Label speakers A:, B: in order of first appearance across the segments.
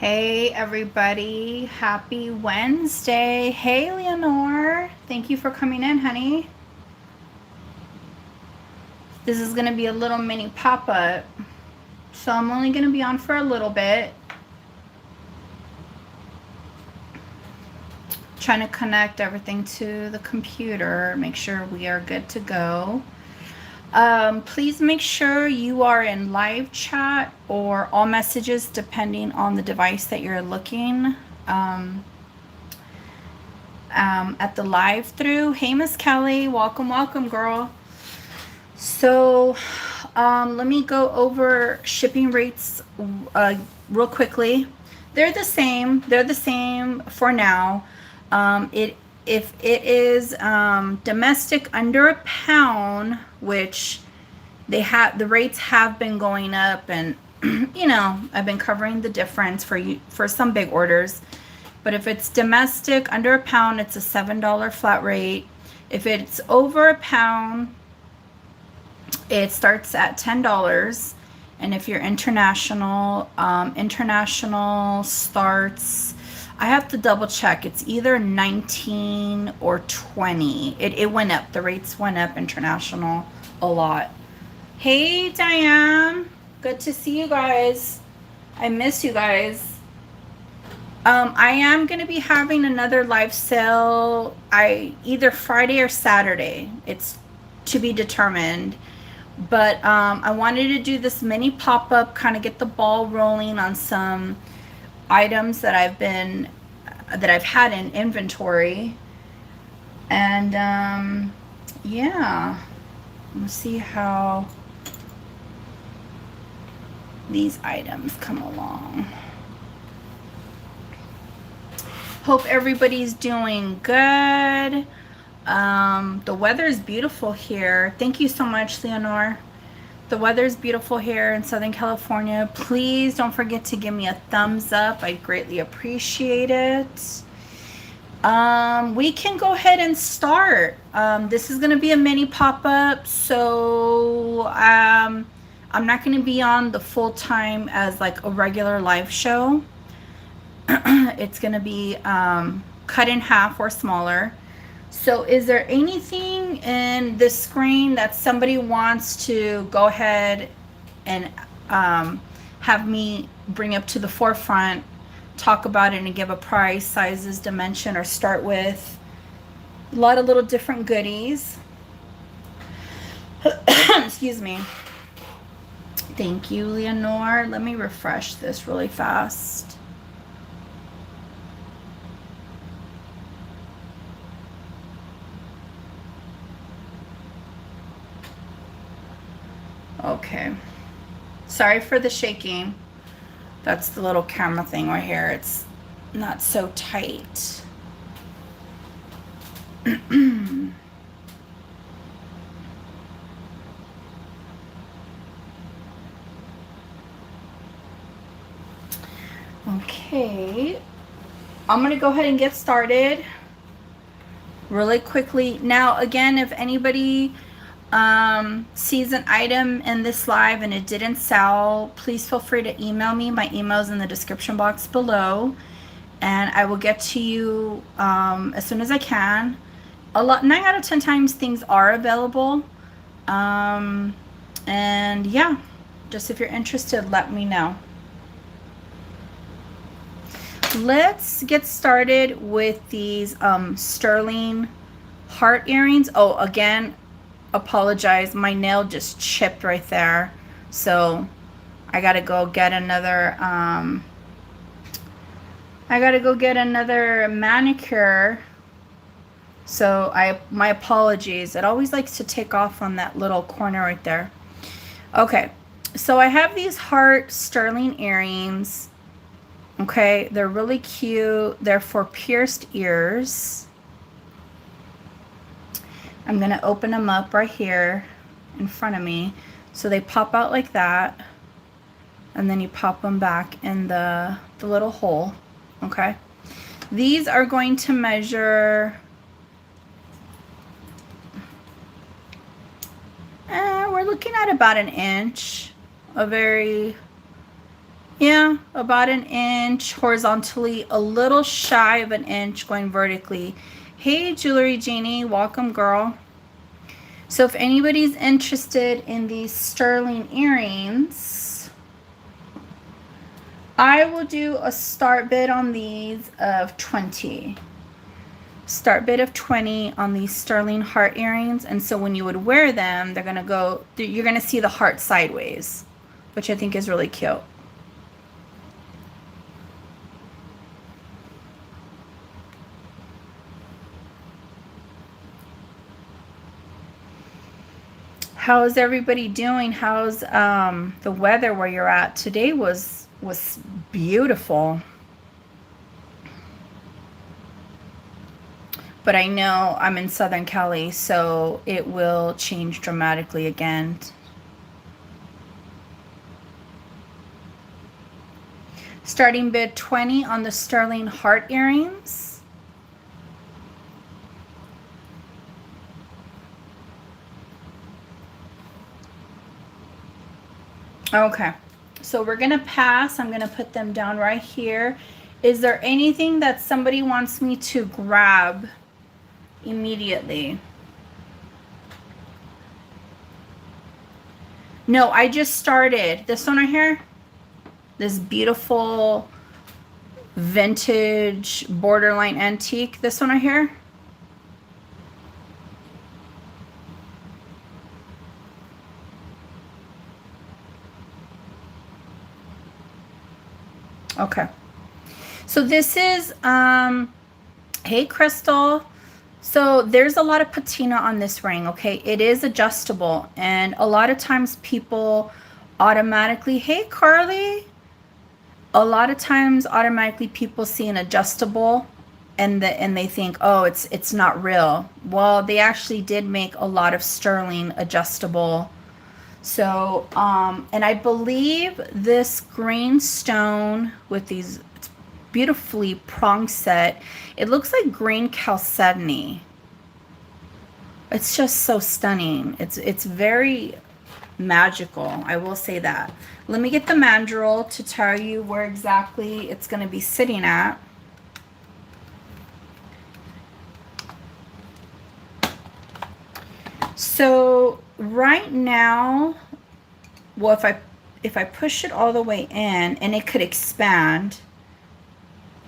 A: Hey everybody, happy Wednesday. Hey Leonore, thank you for coming in, honey. This is gonna be a little mini pop-up, so I'm only gonna be on for a little bit. Trying to connect everything to the computer, make sure we are good to go. Please make sure you are in live chat or all messages depending on the device that you're looking at the live through. Hey Miss Kelly, welcome girl. So let me go over shipping rates real quickly. They're the same for now. If it is domestic under a pound, which the rates have been going up, and you know, I've been covering the difference for some big orders. But if it's domestic under a pound, it's a $7 flat rate. If it's over a pound, it starts at $10. And if you're international, international starts, I have to double check. It's either 19 or 20. It went up. The rates went up international a lot. Hey, Diane. Good to see you guys. I miss you guys. I am going to be having another live sale either Friday or Saturday. It's to be determined. But I wanted to do this mini pop-up, kind of get the ball rolling on some items that I've had in inventory. And yeah, let's see how these items come along. Hope everybody's doing good. The weather is beautiful here. Thank you so much, Leonore. The weather is beautiful here in Southern California. Please don't forget to give me a thumbs up. I greatly appreciate it. We can go ahead and start. This is going to be a mini pop-up, so I'm not going to be on the full time as like a regular live show. It's going to be cut in half or smaller. So is there anything in this screen that somebody wants to go ahead and have me bring up to the forefront, talk about it and give a price, sizes, dimension, or start with? A lot of little different goodies. Excuse me. Thank you, Leonore. Let me refresh this really fast. Okay, sorry for the shaking. That's the little camera thing right here. It's not so tight. Okay, I'm gonna go ahead and get started really quickly. Now again, if anybody sees an item in this live and it didn't sell, please feel free to email me. My email is in the description box below, and I will get to you as soon as I can. 9 out of 10 times things are available. And yeah, just if you're interested, let me know. Let's get started with these sterling heart earrings. Oh, again, apologize, my nail just chipped right there, so I gotta go get another manicure. So my apologies. It always likes to take off on that little corner right there. Okay, so I have these heart sterling earrings. Okay, they're really cute. They're for pierced ears. I'm going to open them up right here in front of me. So they pop out like that. And then you pop them back in the little hole. Okay. These are going to measure... we're looking at about an inch. A very, Yeah, about an inch horizontally, a little shy of an inch going vertically. Hey, Jewelry Jeannie, welcome, girl. So if anybody's interested in these sterling earrings, I will do a start bid on these of 20. Start bid of 20 on these sterling heart earrings. And so when you would wear them, they're gonna go, you're gonna see the heart sideways, which I think is really cute. How's everybody doing? How's the weather where you're at? Today was beautiful. But I know I'm in Southern Cali, so it will change dramatically again. Starting bid 20 on the sterling heart earrings. Okay, so we're gonna pass. I'm gonna put them down right here. Is there anything that somebody wants me to grab immediately? No, I just started. This one right here, this beautiful vintage borderline antique. This one right here. Okay. So this is, hey, Crystal. So there's a lot of patina on this ring, okay? It is adjustable. And a lot of times people automatically, hey, Carly. A lot of times automatically people see an adjustable and they think, oh, it's not real. Well, they actually did make a lot of sterling adjustable. So, and I believe this green stone with these beautifully prong set, it looks like green chalcedony. It's just so stunning. It's very magical, I will say that. Let me get the mandrel to tell you where exactly it's going to be sitting at. So right now, well, if I push it all the way in, and it could expand.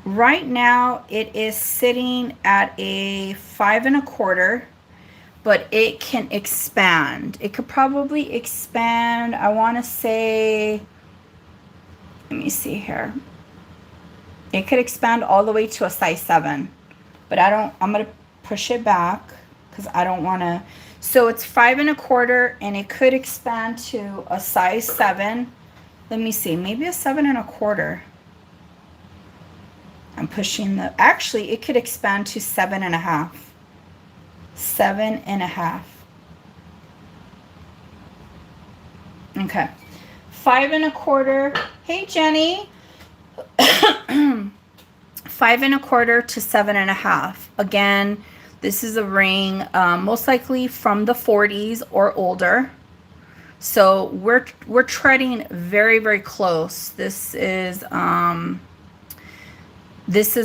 A: Right now it is sitting at a 5 1/4, but it can expand. It could probably expand, I want to say, let me see here. It could expand all the way to a size 7, but I'm going to push it back because I don't want to. So it's 5 1/4, and it could expand to a size 7. Let me see, maybe a 7 1/4. I'm pushing the, actually it could expand to 7 1/2. 7 1/2. Okay. 5 1/4. Hey, Jenny. 5 1/4 to 7 1/2. Again, this is a ring most likely from the 40s or older. So we're treading very, very close. This is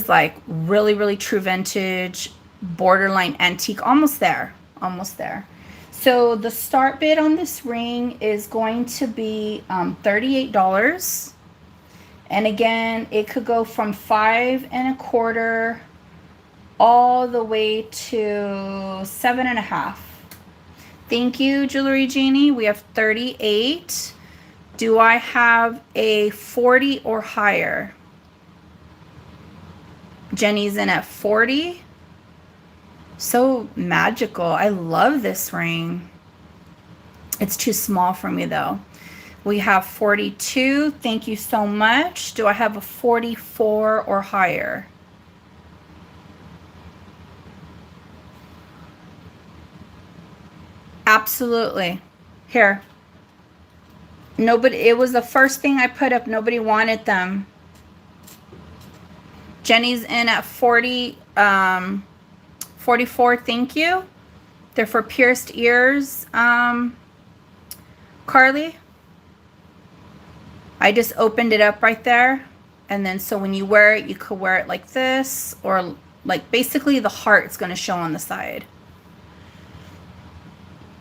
A: like really, really true vintage, borderline antique, almost there, almost there. So the start bid on this ring is going to be $38. And again, it could go from 5 1/4 all the way to 7 1/2. Thank you, Jewelry Genie. We have 38. Do I have a 40 or higher? Jenny's in at 40. So magical. I love this ring. It's too small for me though. We have 42. Thank you so much. Do I have a 44 or higher? Absolutely. Here. Nobody, it was the first thing I put up. Nobody wanted them. Jenny's in at 40, 44. Thank you. They're for pierced ears. Carly? I just opened it up right there. And then so when you wear it, you could wear it like this, or like basically the heart is going to show on the side.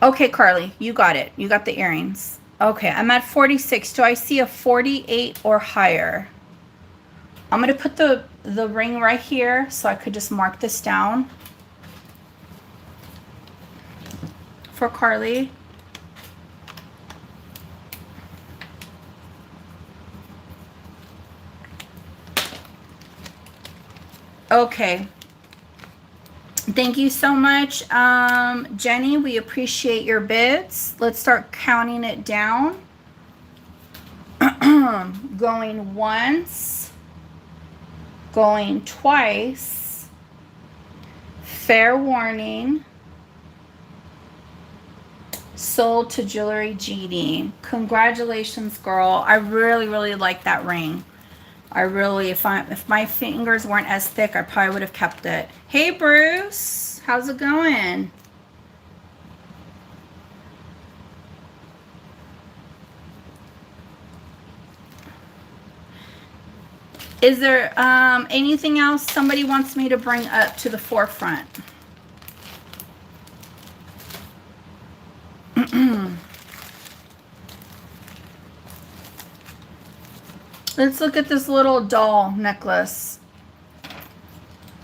A: Okay, Carly, you got it. You got the earrings. Okay, I'm at 46. Do I see a 48 or higher? I'm going to put the ring right here so I could just mark this down for Carly. Okay. Thank you so much, Jenny. We appreciate your bids. Let's start counting it down. Going once, going twice. Fair warning. Sold to Jewelry GD. Congratulations, girl. I really, really like that ring. I really, if my fingers weren't as thick, I probably would have kept it. Hey, Bruce. How's it going? Is there anything else somebody wants me to bring up to the forefront? Let's look at this little doll necklace.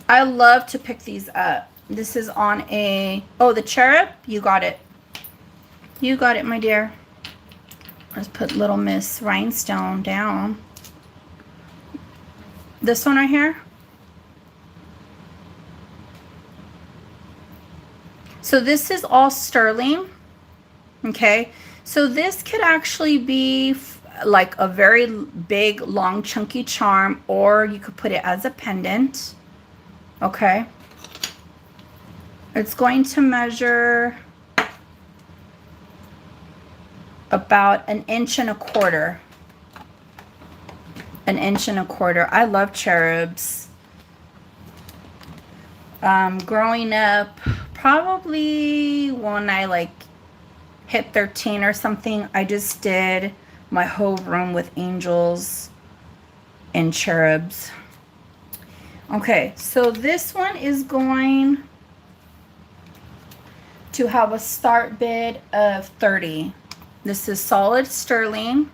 A: I love to pick these up. This is on a, oh, the cherub? You got it. You got it, my dear. Let's put Little Miss Rhinestone down. This one right here. So this is all sterling. Okay. So this could actually be like a very big, long, chunky charm, or you could put it as a pendant. Okay. It's going to measure about 1.25 inches. 1.25 inches. I love cherubs. Growing up, probably when I like hit 13 or something, I just did my whole room with angels and cherubs. Okay, so this one is going to have a start bid of 30. This is solid sterling.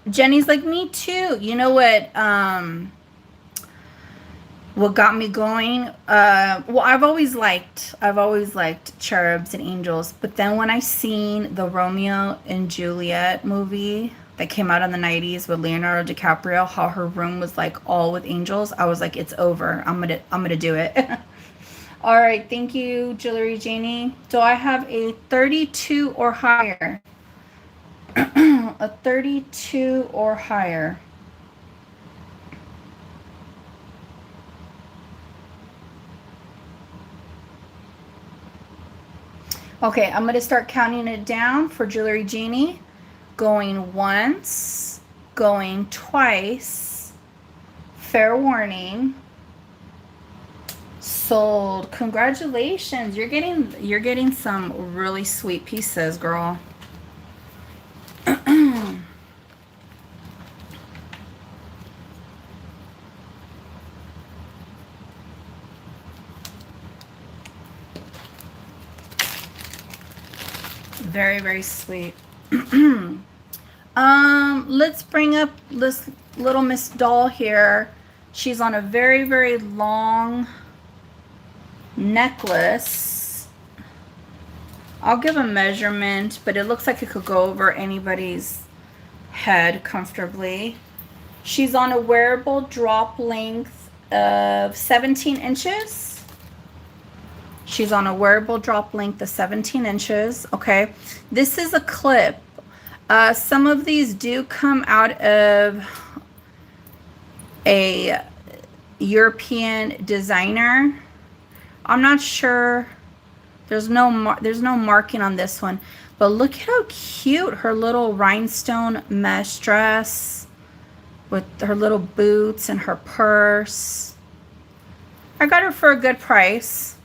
A: Jenny's like, me too. You know what got me going? Well, I've always liked cherubs and angels, but then when I seen the Romeo and Juliet movie that came out in the 90s with Leonardo DiCaprio, how her room was like all with angels, I was like, it's over. I'm gonna do it. All right, thank you, Jewelry Janie. Do I have a 32 or higher? A 32 or higher. Okay, I'm going to start counting it down for Jewelry Genie. Going once, going twice. Fair warning. Sold. Congratulations. You're getting some really sweet pieces, girl. Very, very sweet. Let's bring up this little Miss doll here. She's on a very, very long necklace. I'll give a measurement, but it looks like it could go over anybody's head comfortably. She's on a wearable drop length of 17 inches. She's on a wearable drop length of 17 inches. Okay. This is a clip. Some of these do come out of a European designer. I'm not sure. There's no marking on this one. But look at how cute her little rhinestone mesh dress with her little boots and her purse. I got her for a good price.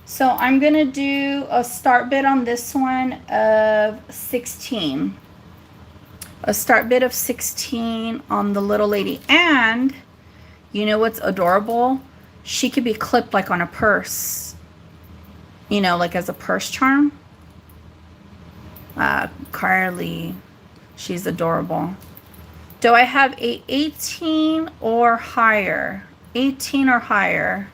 A: So I'm going to do a start bid on this one of 16. A start bid of 16 on the little lady. And you know what's adorable? She could be clipped like on a purse. You know, like as a purse charm. Carly, she's adorable. Do I have a 18 or higher? 18 or higher.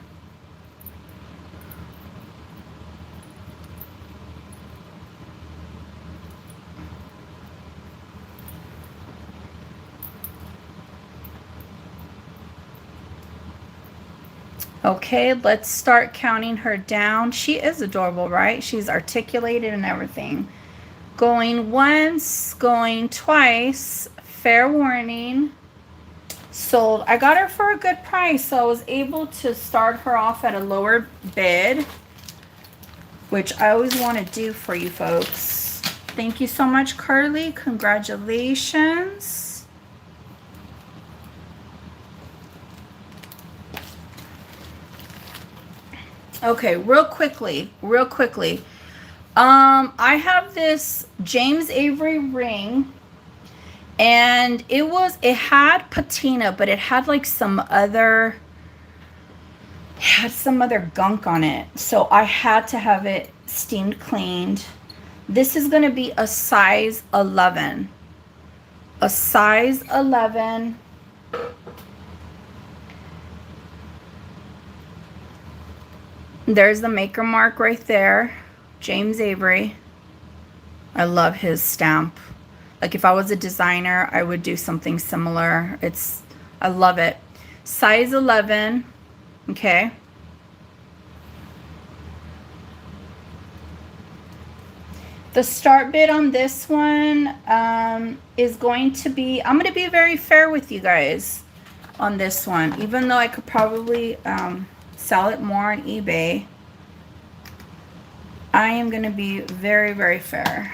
A: Okay, let's start counting her down. She is adorable, right? She's articulated and everything. Going once, going twice. Fair warning. Sold. I got her for a good price, so I was able to start her off at a lower bid, which I always want to do for you folks. Thank you so much, Carly. Congratulations. Okay, real quickly. I have this James Avery ring, and it had patina, but it had like some other gunk on it. So I had to have it steamed cleaned. This is going to be a size 11. A size 11. There's the maker mark right there. James Avery. I love his stamp. Like if I was a designer, I would do something similar. I love it. Size 11. Okay. The start bid on this one is going to be, I'm going to be very fair with you guys on this one, even though I could probably sell it more on eBay. I am going to be very, very fair.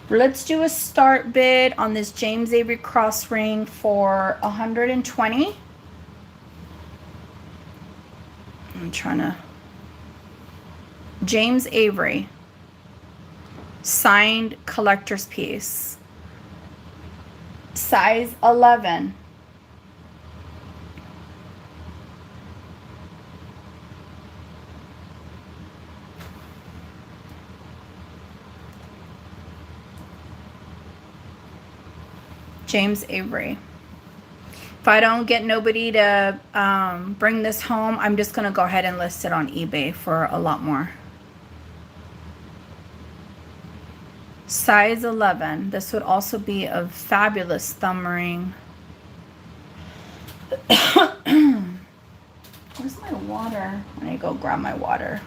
A: Let's do a start bid on this James Avery cross ring for 120. I'm trying to... James Avery. Signed collector's piece. Size 11. James Avery. If I don't get nobody to bring this home, I'm just going to go ahead and list it on eBay for a lot more. Size 11. This would also be a fabulous thumb ring. Where's my water? I need to go grab my water.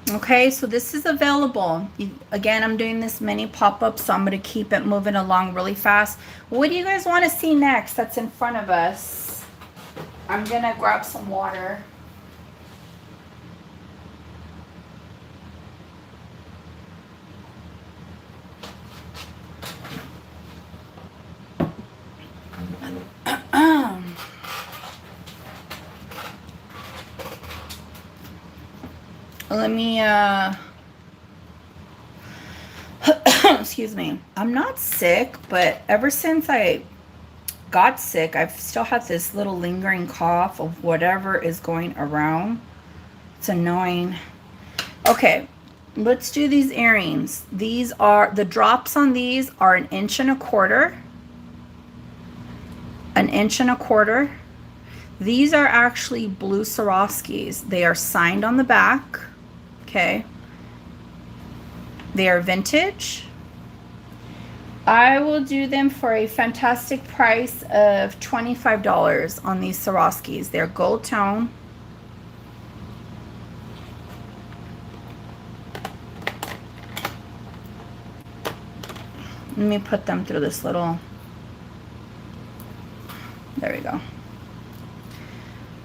A: Okay, so this is available. Again, I'm doing this mini pop-up, so I'm going to keep it moving along really fast. What do you guys want to see next that's in front of us? I'm going to grab some water. Let me, excuse me. I'm not sick, but ever since I got sick, I've still had this little lingering cough of whatever is going around. It's annoying. Okay, let's do these earrings. These are, the drops on these are 1 1/4 inches. 1 1/4 inches. These are actually blue Swarovskis. They are signed on the back. Okay. They are vintage. I will do them for a fantastic price of $25 on these Swarovskis. They're gold tone. Let me put them through this little, there we go.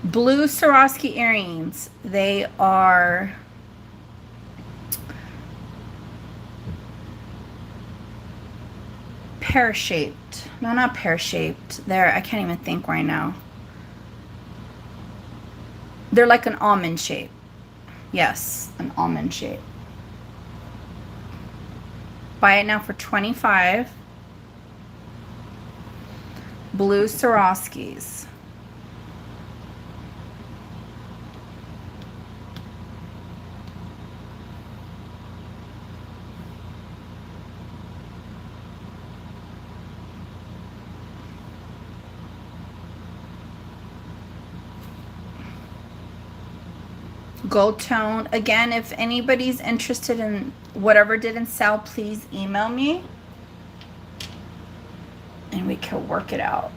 A: Blue Swarovski earrings. They are pear-shaped. No, not pear-shaped. There, I can't even think right now. They're like an almond shape. Yes, an almond shape. Buy it now for $25. Blue Swarovskis. Gold tone. Again, if anybody's interested in whatever didn't sell, please email me and we can work it out.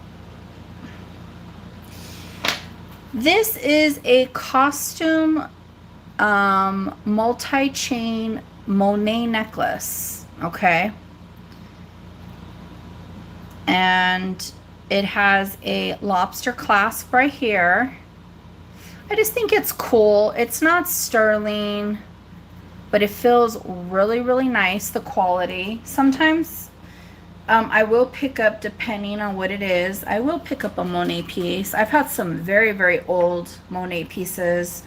A: This is a costume multi-chain Monet necklace, okay? And it has a lobster clasp right here. I just think it's cool. It's not sterling, but it feels really, really nice, the quality. Sometimes I will pick up, depending on what it is, I will pick up a Monet piece. I've had some very, very old Monet pieces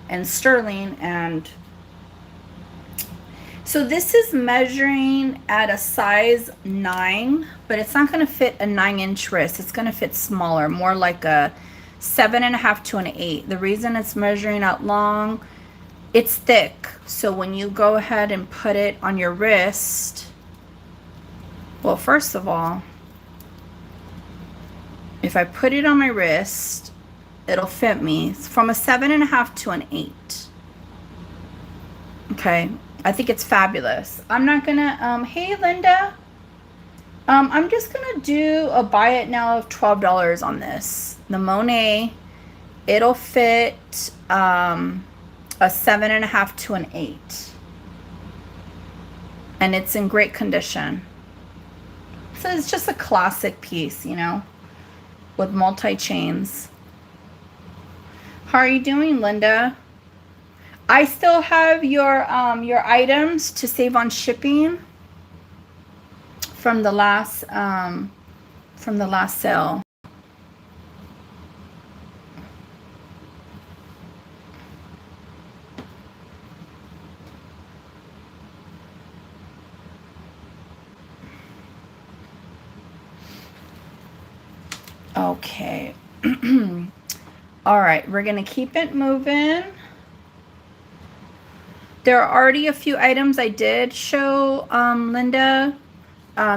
A: and sterling, and so this is measuring at a size 9, but it's not going to fit a 9-inch wrist. It's going to fit smaller, more like a 7.5 to an 8. The reason it's measuring out long, it's thick. So when you go ahead and put it on your wrist, well, first of all, if I put it on my wrist, it'll fit me. It's from a 7.5 to an 8. Okay, I think it's fabulous. I'm not gonna, hey Linda, I'm just gonna do a buy it now of $12 on this. The Monet, it'll fit a 7.5 to an 8. And it's in great condition. So it's just a classic piece, you know, with multi-chains. How are you doing, Linda? I still have your items to save on shipping from the last sale. Okay. All right, we're gonna keep it moving. There are already a few items I did show, Linda.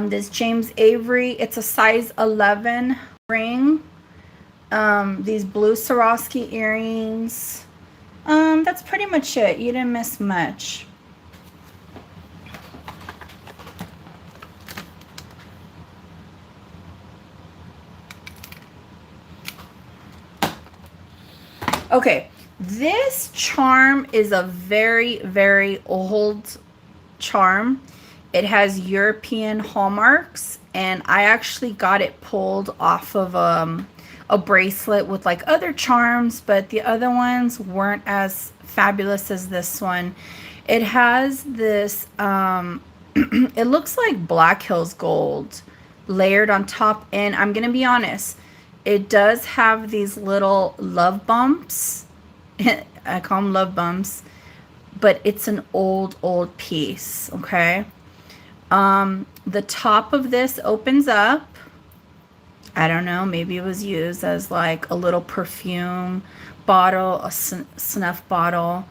A: This James Avery, it's a size 11 ring. These blue Swarovski earrings. That's pretty much it. You didn't miss much. Okay, this charm is a very, very old charm. It has European hallmarks, and I actually got it pulled off of a bracelet with like other charms, but the other ones weren't as fabulous as this one. It has this, it looks like Black Hills gold layered on top, and I'm gonna be honest, it does have these little love bumps. I call them love bumps, but it's an old piece, okay? The top of this opens up. I don't know, maybe it was used as like a little perfume bottle, a snuff bottle,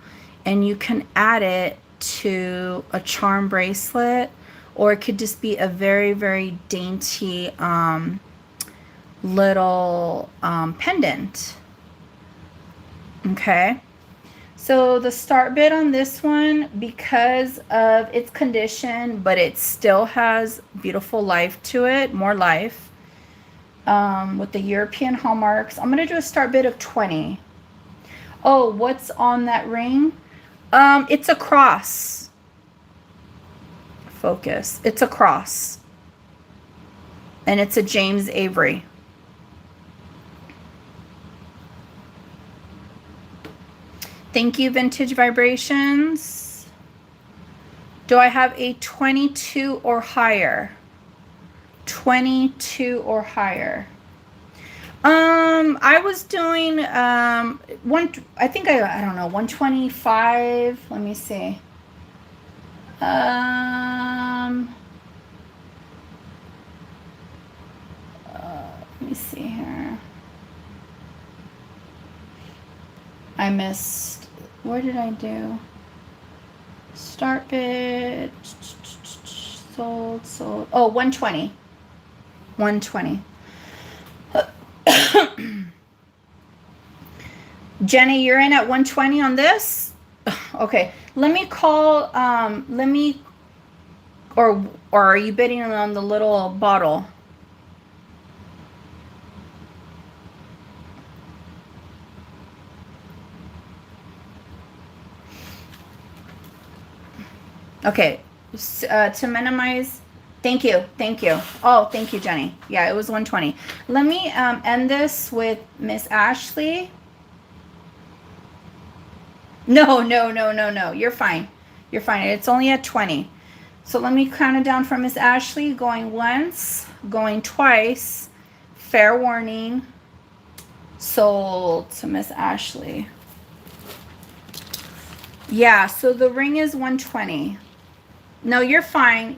A: and you can add it to a charm bracelet, or it could just be a very, very dainty little pendant. Okay, so the start bid on this one, because of its condition, but it still has beautiful life to it, more life, with the European hallmarks, I'm gonna do a start bid of 20. Oh, what's on that ring? It's a cross. Focus. It's a cross, and it's a James Avery. Thank you, Vintage Vibrations. Do I have a 22 or higher? 22 or higher. I was doing I think I don't know, 125. Let me see. Let me see here. I missed. Where did I do? Start bid. Sold. Oh, 120. 120. Jenny, you're in at 120 on this? Okay. Let me call, or are you bidding on the little bottle? Okay. To minimize. Thank you. Oh, thank you, Jenny. Yeah, it was 120. Let me end this with Miss Ashley. No. You're fine. It's only at 20. So let me count it down from Miss Ashley. Going once, going twice. Fair warning. Sold to Miss Ashley. Yeah, so the ring is 120. No, you're fine.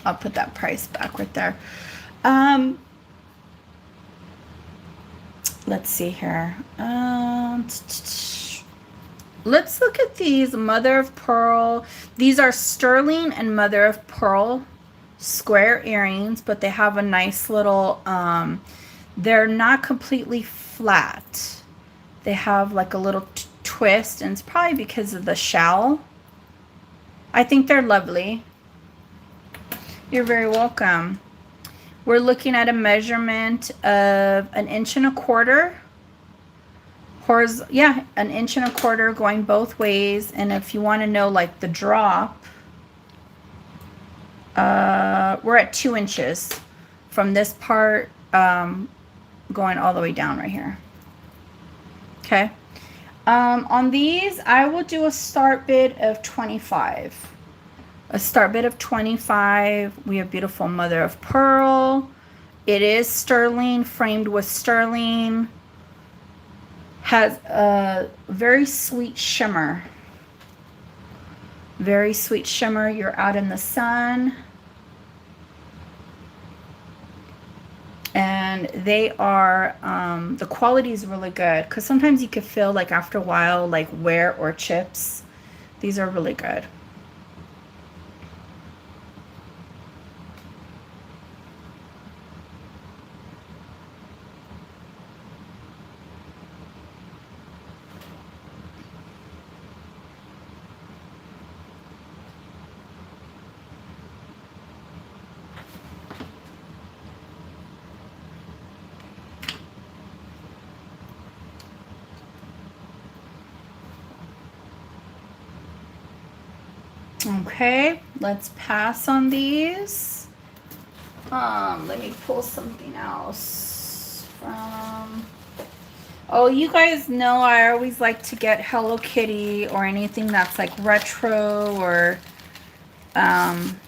A: I'll put that price back right there. Let's see here. Let's look at these mother of pearl. These are sterling and mother of pearl square earrings, but they have a nice little, they're not completely flat. They have like a little twist, and it's probably because of the shell. I think they're lovely. You're very welcome. We're looking at a measurement of 1.25 inches. Yeah, 1.25 inches going both ways. And if you want to know like the drop, we're at 2 inches from this part going all the way down right here. Okay. On these, I will do a start bid of 25. A start bid of 25. We have beautiful mother of pearl. It is sterling, framed with sterling. Has a very sweet shimmer. Very sweet shimmer. You're out in the sun. And they are, the quality is really good. Because sometimes you could feel like after a while, like wear or chips. These are really good. Okay, let's pass on these. Let me pull something else from. Oh, you guys know I always like to get Hello Kitty or anything that's like retro or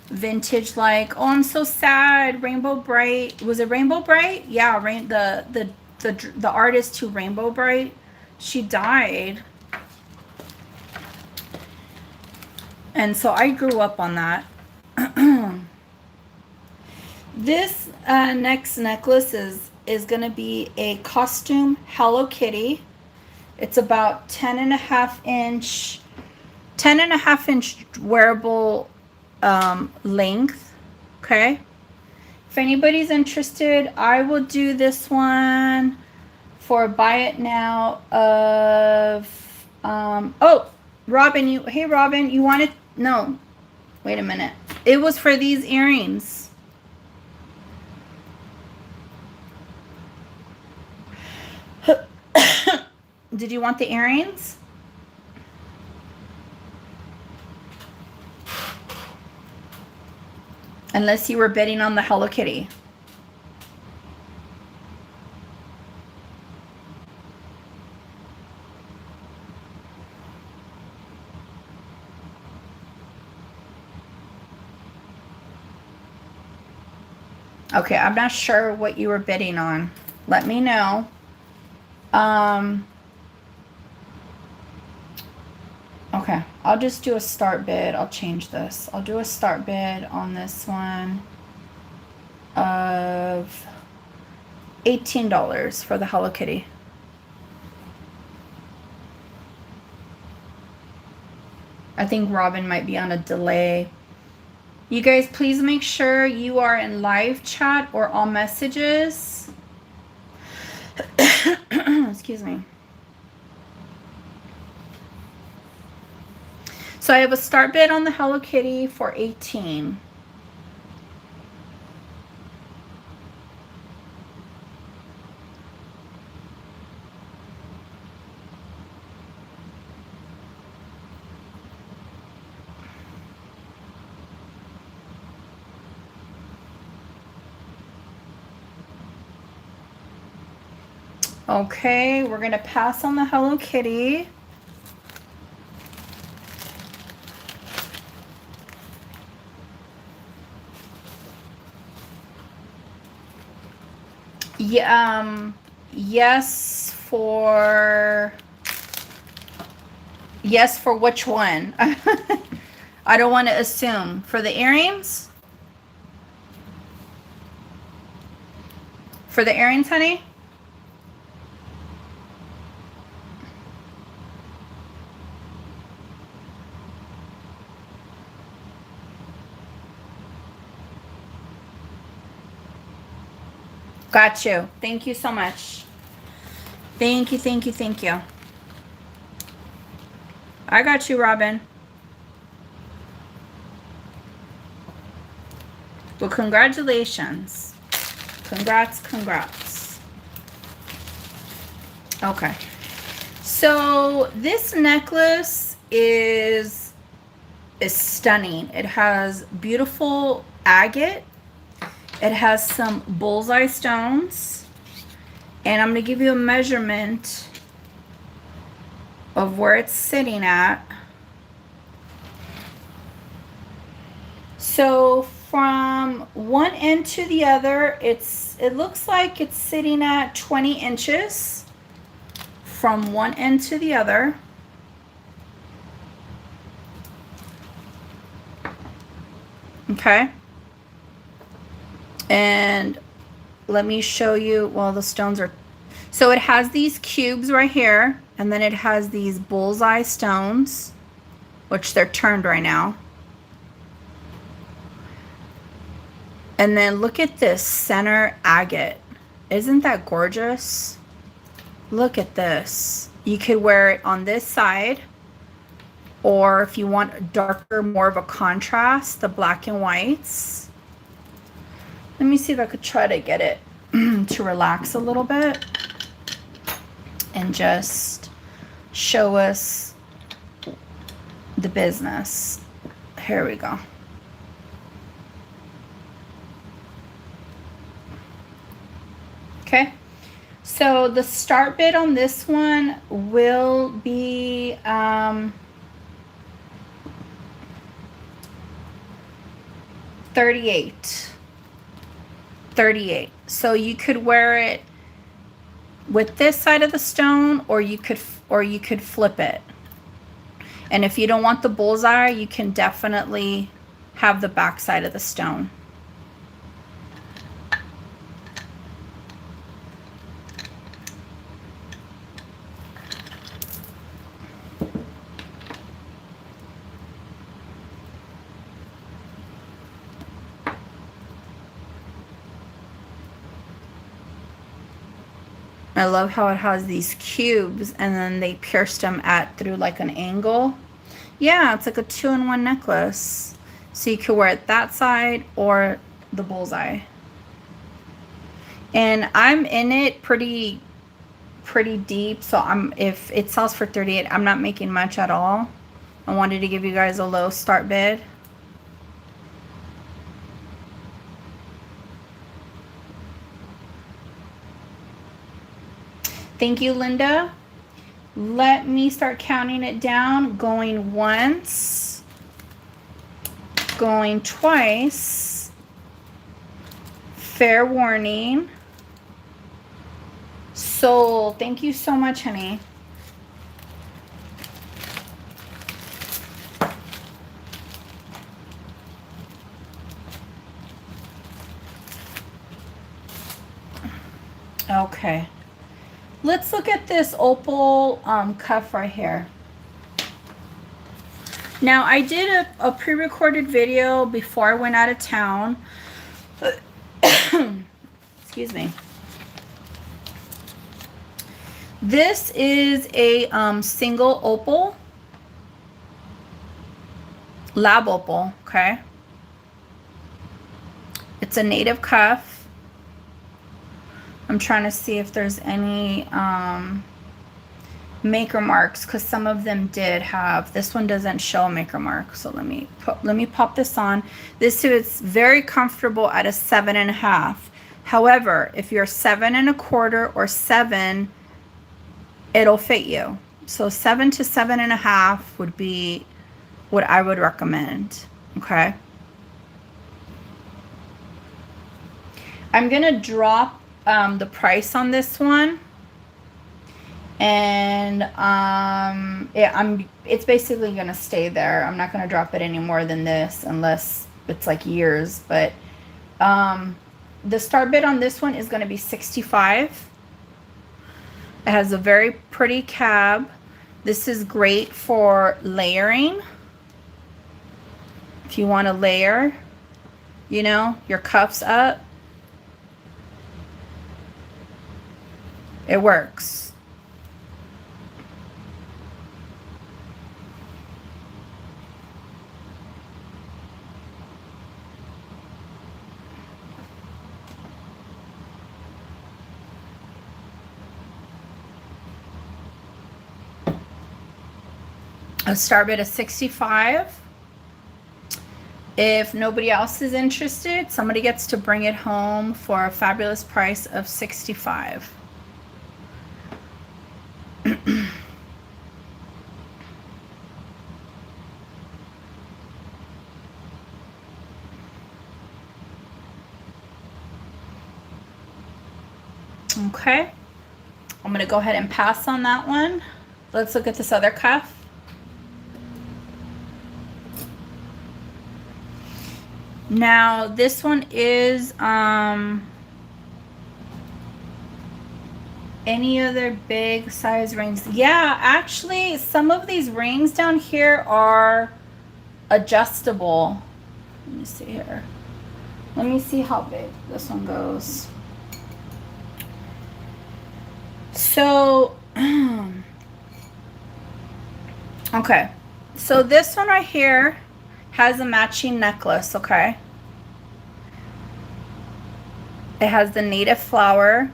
A: vintage like. Oh, I'm so sad. Rainbow Bright. Was it Rainbow Bright? Yeah, the artist who Rainbow Bright, she died. And so I grew up on that. This next necklace is going to be a costume Hello Kitty. It's about 10.5 inch wearable length. Okay. If anybody's interested, I will do this one for buy it now of, oh, Robin, hey Robin, you wanted, no, wait a minute. It was for these earrings. Did you want the earrings? Unless you were bidding on the Hello Kitty. Okay, I'm not sure what you were bidding on. Let me know. Okay, I'll just do a start bid. I'll change this. I'll do a start bid on this one of $18 for the Hello Kitty. I think Robin might be on a delay. You guys, please make sure you are in live chat or all messages. Excuse me. So I have a start bid on the Hello Kitty for 18. Okay, we're gonna pass on the Hello Kitty. Yeah, yes for which one? I don't want to assume. For the earrings? For the earrings, honey? Got you. Thank you so much. Thank you, thank you, thank you. I got you, Robin. Well, congratulations. Congrats, congrats. Okay. So this necklace is stunning. It has beautiful agate. It has some bullseye stones. And I'm going to give you a measurement of where it's sitting at. So from one end to the other, it looks like it's sitting at 20 inches from one end to the other. Okay. And let me show you, well, the stones are, so it has these cubes right here, and then it has these bullseye stones, which they're turned right now. And then look at this center agate. Isn't that gorgeous? Look at this. You could wear it on this side, or if you want darker, more of a contrast, the black and whites. Let me see if I could try to get it to relax a little bit and just show us the business. Here we go. Okay, so the start bid on this one will be $38. So you could wear it with this side of the stone, or you could flip it. And if you don't want the bullseye, you can definitely have the back side of the stone. I love how it has these cubes and then they pierced them through like an angle. Yeah, it's like a 2-in-1 necklace. So you could wear it that side or the bullseye. And I'm in it pretty deep, so if it sells for $38, I'm not making much at all. I wanted to give you guys a low start bid. Thank you, Linda. Let me start counting it down. Going once, going twice, Fair warning. Soul, thank you so much, honey. Okay. Let's look at this opal cuff right here. Now, I did a pre-recorded video before I went out of town. Excuse me. This is a single opal. Lab opal, okay? It's a native cuff. I'm trying to see if there's any maker marks, because some of them did have. This one doesn't show a maker mark, so let me pop this on. This is very comfortable at a 7.5. However, if you're 7 1/4 or 7, it'll fit you. So 7 to 7.5 would be what I would recommend. Okay. I'm gonna drop the price on this one. And it's basically gonna stay there. I'm not gonna drop it any more than this unless it's like years. But the start bid on this one is gonna be $65. It has a very pretty cab. This is great for layering. If you want to layer, you know, your cuffs up, it works. A start bid of $65. If nobody else is interested, somebody gets to bring it home for a fabulous price of $65. Okay, I'm gonna go ahead and pass on that one. Let's look at this other cuff. Now this one is any other big size rings? Yeah, actually some of these rings down here are adjustable. Let me see here. Let me see how big this one goes. So okay, so this one right here has a matching necklace, okay? It has the native flower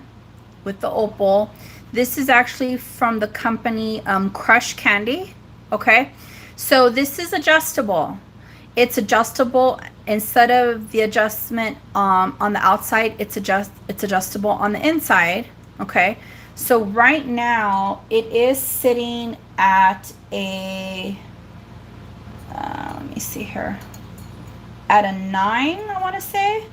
A: with the opal. This is actually from the company Crush Candy, okay? So this is adjustable. It's adjustable. Instead of the adjustment on the outside, it's adjustable on the inside, okay? So right now it is sitting at a let me see here, at a 9, I want to say.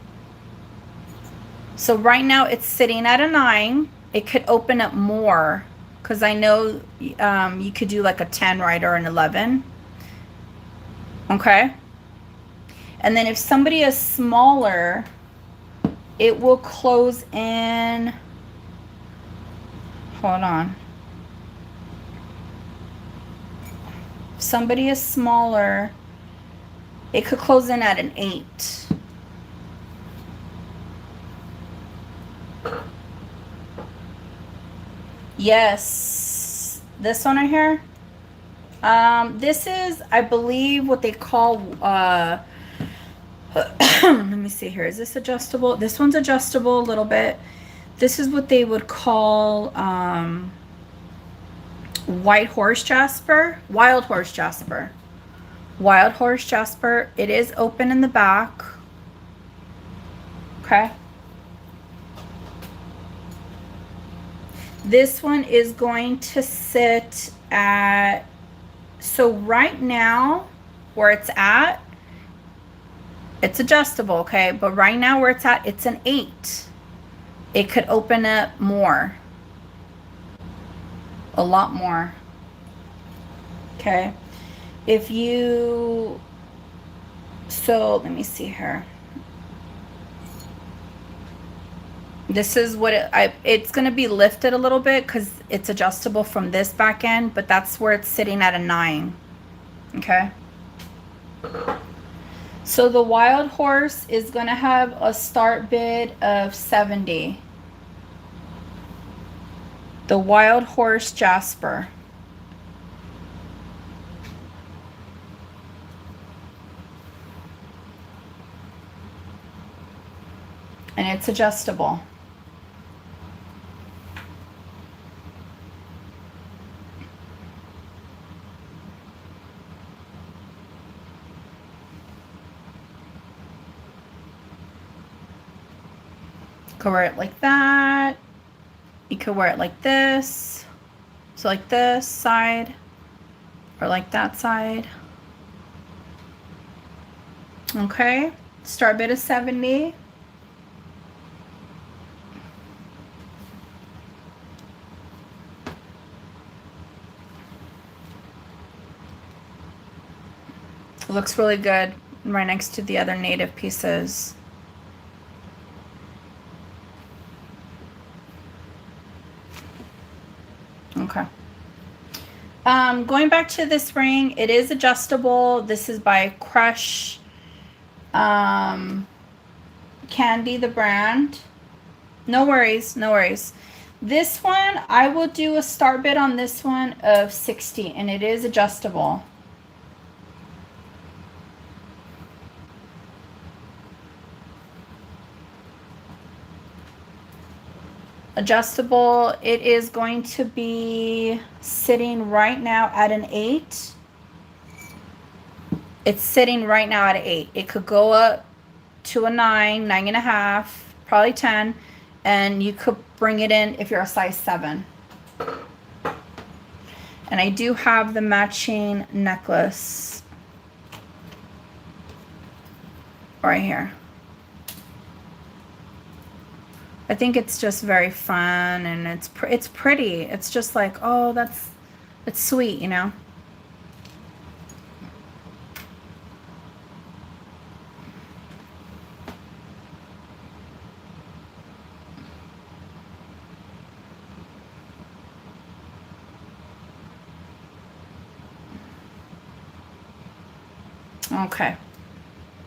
A: So right now it's sitting at a 9. It could open up more because I know you could do like a 10, right, or an 11. Okay. And then if somebody is smaller, it will close in, hold on. If somebody is smaller, it could close in at an 8. Yes, this one right here. This is, I believe, what they call let me see here. Is this adjustable? This one's adjustable a little bit. This is what they would call white horse jasper, wild horse jasper. Wild horse jasper. It is open in the back. Okay. This one is going to sit at, so right now where it's at, It's adjustable, okay? But right now where it's at, it's an 8. It could open up more. A lot more. Okay? If you... So, let me see here. This is what it's going to be lifted a little bit because it's adjustable from this back end, but that's where it's sitting at a 9. Okay? So the wild horse is going to have a start bid of 70. The wild horse jasper. And it's adjustable. Could wear it like that. You could wear it like this. So like this side or like that side. Okay. Start bid is 70. It looks really good right next to the other native pieces. Okay. Going back to this ring, it is adjustable. This is by Crush Candy, the brand. No worries, no worries. This one, I will do a start bid on this one of 60, and it is adjustable. Adjustable, it is going to be sitting right now at an 8. It's sitting right now at an 8. It could go up to a 9, 9.5, probably 10, and you could bring it in if you're a size 7. And I do have the matching necklace right here. I think it's just very fun, and it's pretty. It's just like, oh, it's sweet, you know. Okay.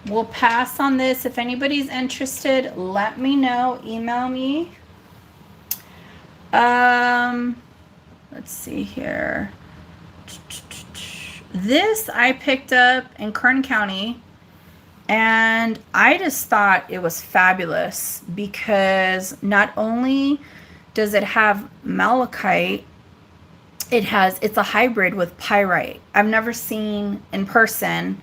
A: We'll pass on this. If anybody's interested, let me know. Email me. Let's see here. This I picked up in Kern County, and I just thought it was fabulous because not only does it have malachite, it's a hybrid with pyrite. I've never seen in person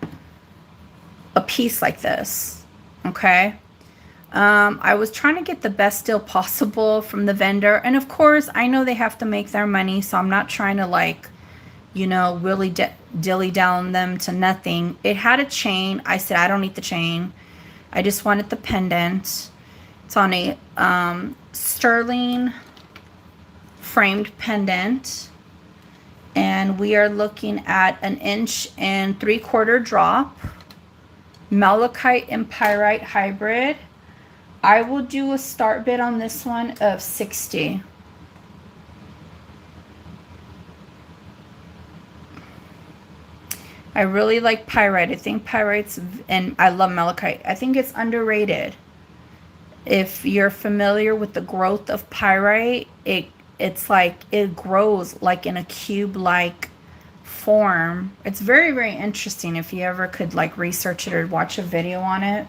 A: a piece like this. Okay. I was trying to get the best deal possible from the vendor, and of course I know they have to make their money, so I'm not trying to, like, you know, really dilly down them to nothing. It had a chain. I said I don't need the chain, I just wanted the pendant. It's on a sterling framed pendant, and we are looking at an 1.75 inch drop, malachite and pyrite hybrid. I will do a start bid on this one of 60. I really like pyrite. I think pyrite's, and I love malachite. I think it's underrated. If you're familiar with the growth of pyrite, it's like it grows like in a cube-like form. It's very, very interesting. If you ever could, like, research it or watch a video on it.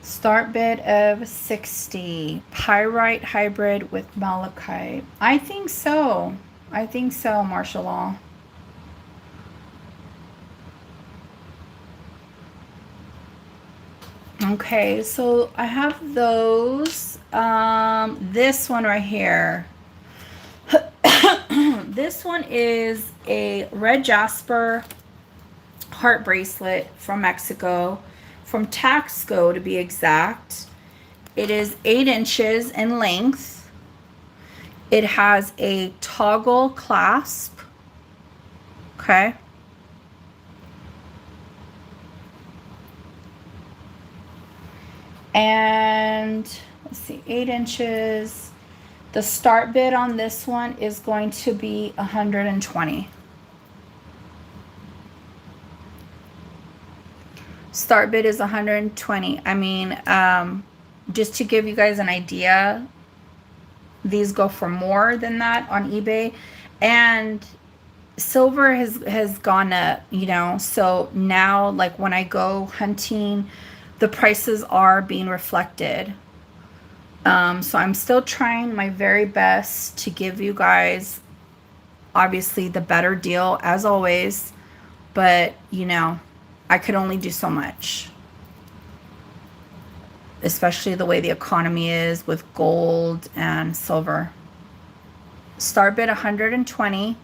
A: Start bid of 60. Pyrite hybrid with malachite. I think so. I think so, martial law. Okay, so I have those. This one right here. This one is a red jasper heart bracelet from Mexico, from Taxco to be exact. It is 8 inches in length. It has a toggle clasp. Okay. And let's see, 8 inches. The start bid on this one is going to be $120. Start bid is $120. I mean, just to give you guys an idea, these go for more than that on eBay. And silver has gone up, you know, so now like when I go hunting, the prices are being reflected. So I'm still trying my very best to give you guys obviously the better deal as always, but you know, I could only do so much, especially the way the economy is with gold and silver. Start bid $120.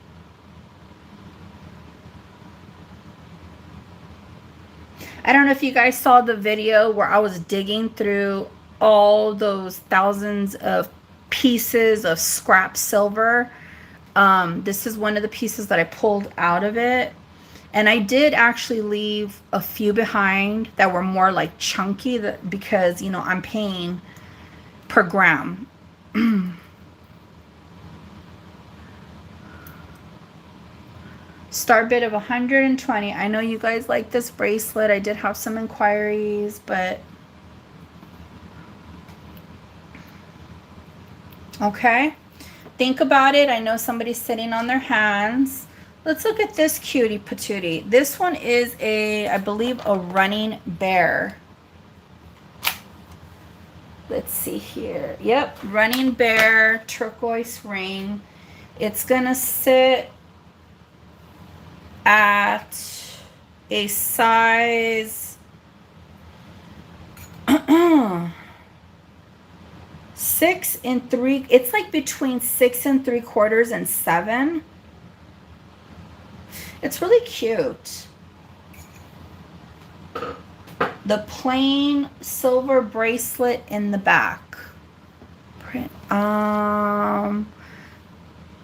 A: I don't know if you guys saw the video where I was digging through all those thousands of pieces of scrap silver. This is one of the pieces that I pulled out of it. And I did actually leave a few behind that were more like chunky because, you know, I'm paying per gram. Start bid of $120. I know you guys like this bracelet. I did have some inquiries, but okay. Think about it. I know somebody's sitting on their hands. Let's look at this cutie patootie. This one is I believe, a running bear. Let's see here. Yep, running bear, turquoise ring. It's gonna sit at a size 6 and 3. It's like between 6 and 3/4 and 7. It's really cute. The plain silver bracelet in the back.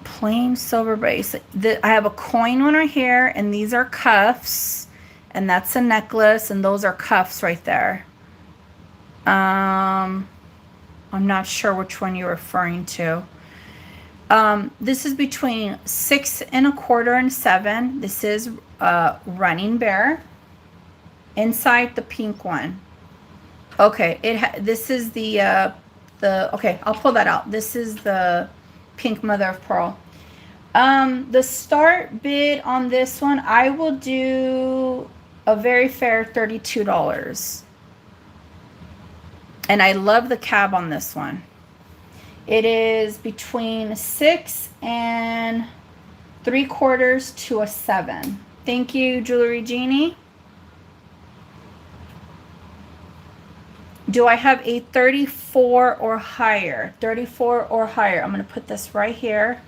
A: Plain silver bracelet. I have a coin one right here, and these are cuffs, and that's a necklace, and those are cuffs right there. I'm not sure which one you're referring to. This is between 6 1/4 and 7. This is running bear. Inside the pink one. Okay, this is the okay, I'll pull that out. This is the pink mother of pearl. The start bid on this one, I will do a very fair $32. And I love the cab on this one. It is between 6 and 3/4 to a 7. Thank you, Jewelry Genie. Do I have a 34 or higher? 34 or higher. I'm going to put this right here.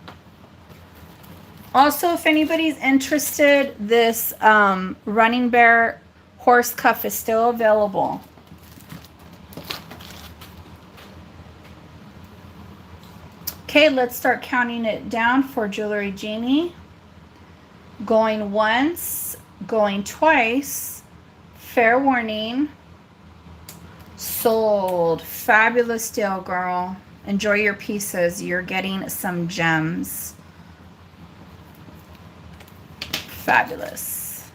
A: Also, if anybody's interested, this running bear horse cuff is still available. Okay, let's start counting it down for Jewelry Genie. Going once, going twice. Fair warning. Sold. Fabulous deal, girl. Enjoy your pieces. You're getting some gems. Fabulous.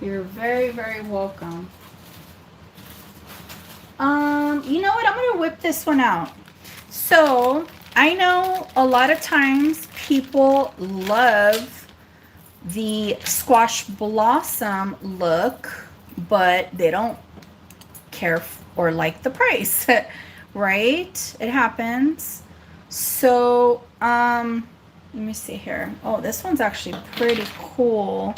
A: You're very, very welcome. You know what? I'm going to whip this one out. So, I know a lot of times people love the squash blossom look, but they don't care or like the price, right? It happens. So, Let me see here. Oh, this one's actually pretty cool.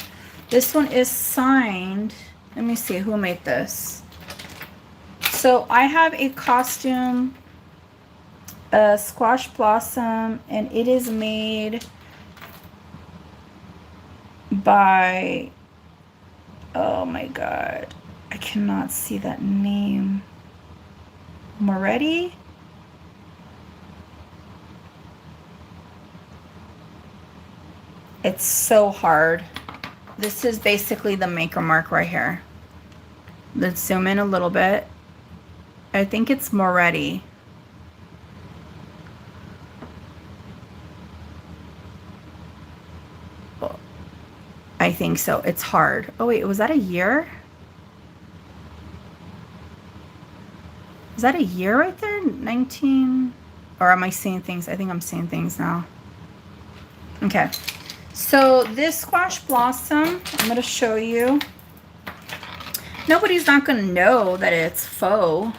A: This one is signed. Let me see who made this. So I have a costume, a squash blossom, and it is made by, oh my god, I cannot see that name. Moretti? It's so hard. This is basically the maker mark right here. Let's zoom in a little bit. I think it's Moretti. I think so. It's hard. Oh wait, was that a year? Is that a year right there? 19? Or am I seeing things? I think I'm seeing things now. Okay. So this squash blossom, I'm going to show you. Nobody's not going to know that it's faux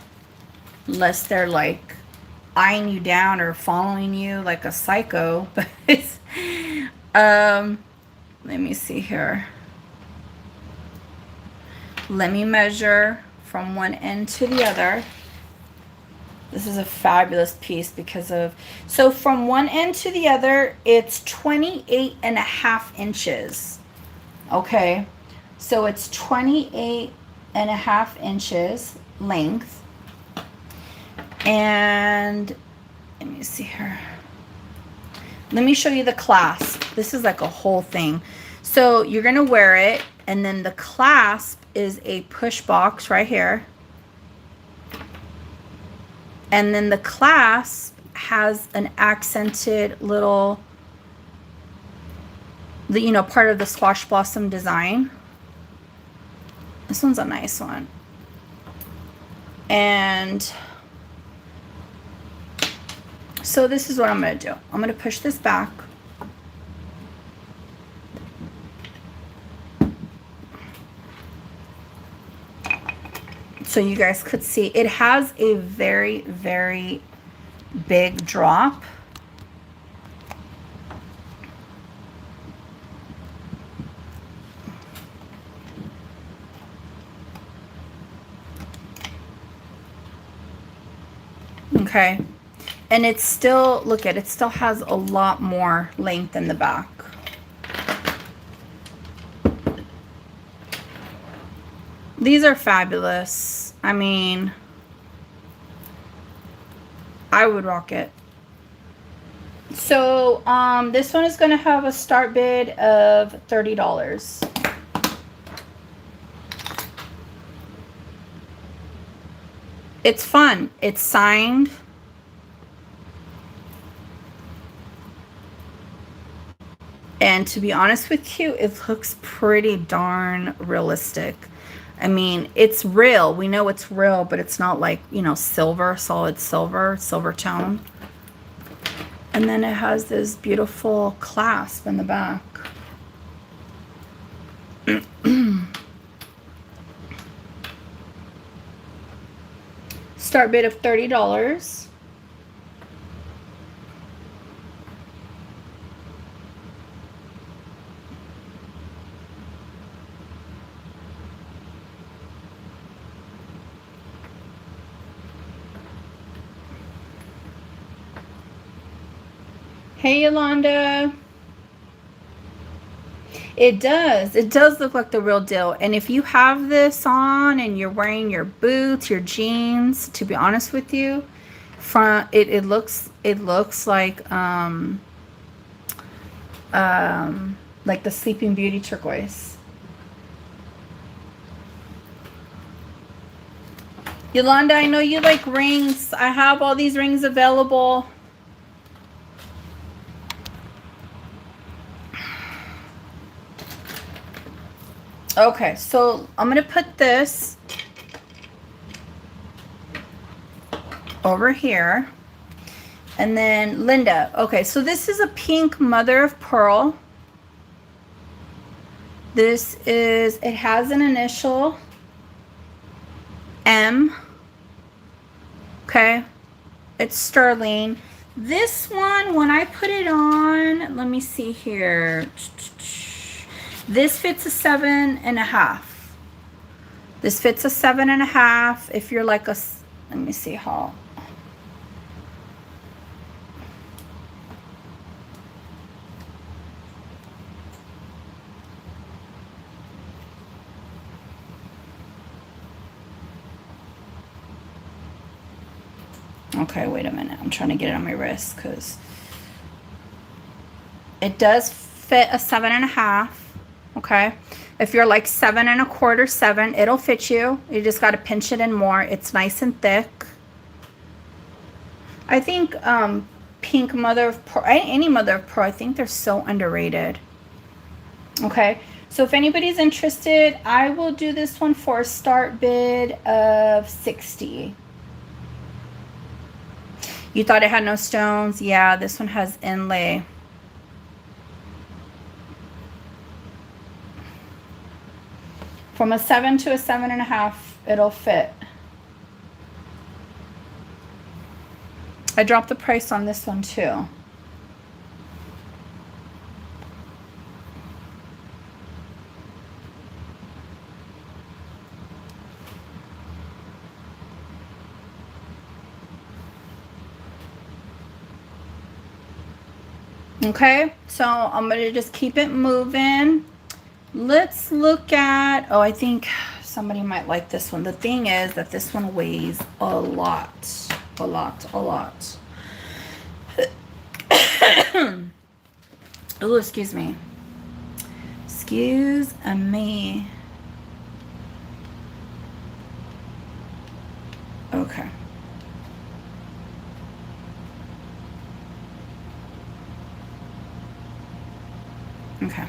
A: unless they're like eyeing you down or following you like a psycho. But it's, let me see here. Let me measure from one end to the other. This is a fabulous piece because of, so from one end to the other, it's 28.5 inches. Okay. So it's 28.5 inches length. And let me see here. Let me show you the clasp. This is like a whole thing. So you're going to wear it, and then the clasp is a push box right here. And then the clasp has an accented little, you know, part of the squash blossom design. This one's a nice one. And so this is what I'm going to do. I'm going to push this back. So you guys could see it has a very, very big drop. Okay. And it's still, look at it, still has a lot more length in the back. These are fabulous. I mean, I would rock it. So, this one is going to have a start bid of $30. It's fun. It's signed. And to be honest with you, it looks pretty darn realistic. I mean, it's real. We know it's real, but it's not like, you know, silver, solid silver tone. And then it has this beautiful clasp in the back. Start bid of $30. Hey, Yolanda. It does. It does look like the real deal. And if you have this on and you're wearing your boots, your jeans, to be honest with you, it looks like the Sleeping Beauty turquoise. Yolanda, I know you like rings. I have all these rings available. Okay, so I'm going to put this over here. And then Linda. Okay, so this is a pink mother of pearl. This is, it has an initial M. Okay, it's sterling. This one, when I put it on, let me see here. This fits a 7.5. This fits a 7.5. If you're like a, let me see how. Okay, wait a minute. I'm trying to get it on my wrist because it does fit a 7.5. Okay. If you're like 7.25, 7, it'll fit you. You just got to pinch it in more. It's nice and thick. I think pink mother of pearl, any mother of pearl, I think they're so underrated. Okay. So if anybody's interested, I will do this one for a start bid of 60. You thought it had no stones? Yeah, this one has inlay. From a 7 to a 7.5, it'll fit. I dropped the price on this one too. Okay, so I'm gonna just keep it moving. Let's look at, oh, I think somebody might like this one. The thing is that this one weighs a lot. Oh, excuse me. Excuse me. Okay. Okay.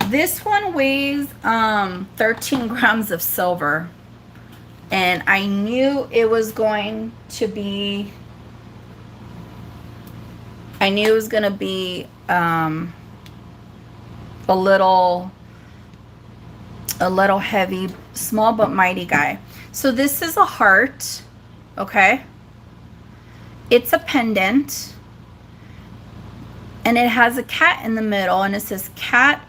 A: This one weighs 13 grams of silver. And I knew it was going to be, a little heavy, small but mighty guy. So this is a heart, okay? It's a pendant. And it has a cat in the middle, and it says, "Cat,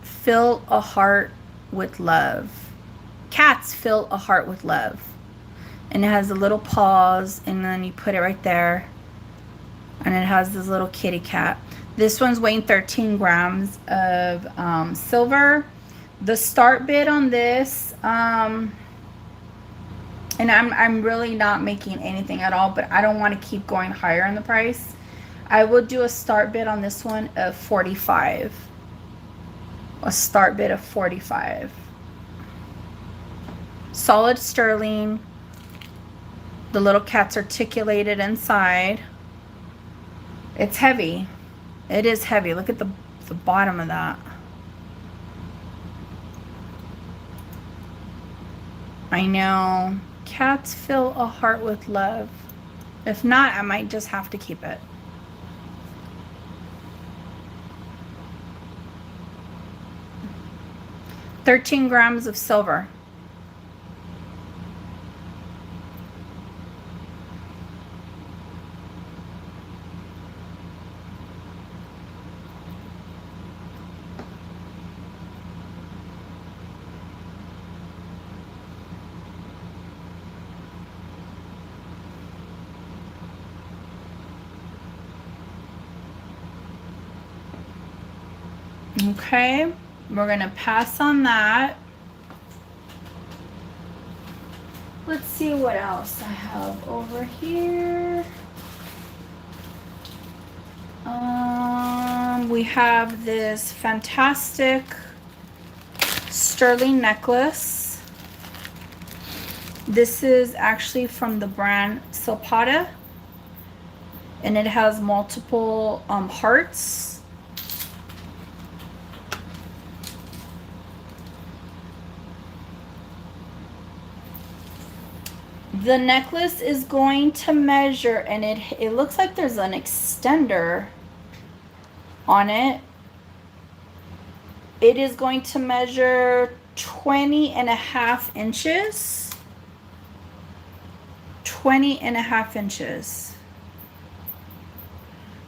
A: fill a heart with love." Cats fill a heart with love. And it has a little paws, and then you put it right there. And it has this little kitty cat. This one's weighing 13 grams of silver. The start bid on this, and I'm really not making anything at all, but I don't want to keep going higher in the price. I will do a start bid on this one of 45. A start bid of 45. Solid sterling. The little cat's articulated inside. It's heavy. It is heavy. Look at the bottom of that. I know. Cats fill a heart with love. If not, I might just have to keep it. $13 grams of silver. Okay, we're gonna pass on that. Let's see what else I have over here. We have this fantastic sterling necklace. This is actually from the brand Zapata, and it has multiple hearts. The necklace is going to measure, and it looks like there's an extender on it. It is going to measure 20.5 inches. 20.5 inches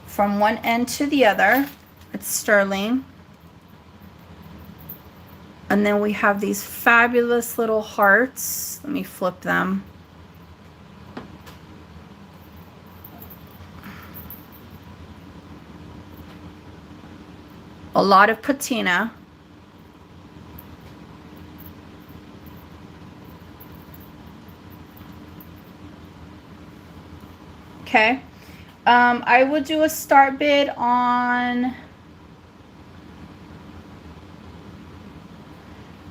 A: from one end to the other. It's sterling. And then we have these fabulous little hearts. Let me flip them. A lot of patina. Okay. I will do a start bid on...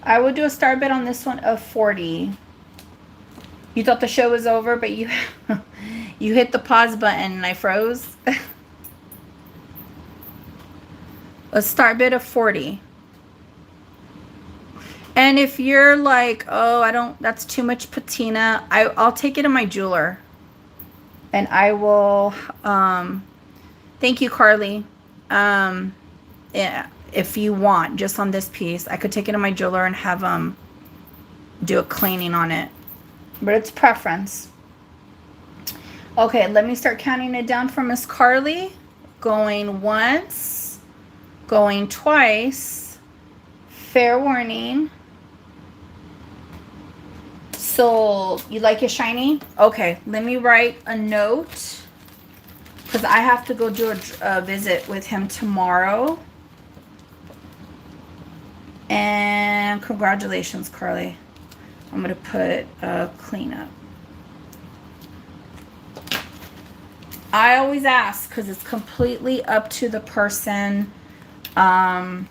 A: I would do a start bid on this one of 40. You thought the show was over, but you you hit the pause button and I froze. A start bid of 40. And if you're like, oh, that's too much patina, I'll take it in my jeweler. And I will, thank you, Carly. Yeah. If you want, just on this piece, I could take it to my jeweler and have do a cleaning on it. But it's preference. Okay, let me start counting it down for Miss Carly. Going once, going twice. Fair warning. So, you like it shiny? Okay, let me write a note. Because I have to go do a visit with him tomorrow. And congratulations, Carly. I'm going to put cleanup. I always ask because it's completely up to the person that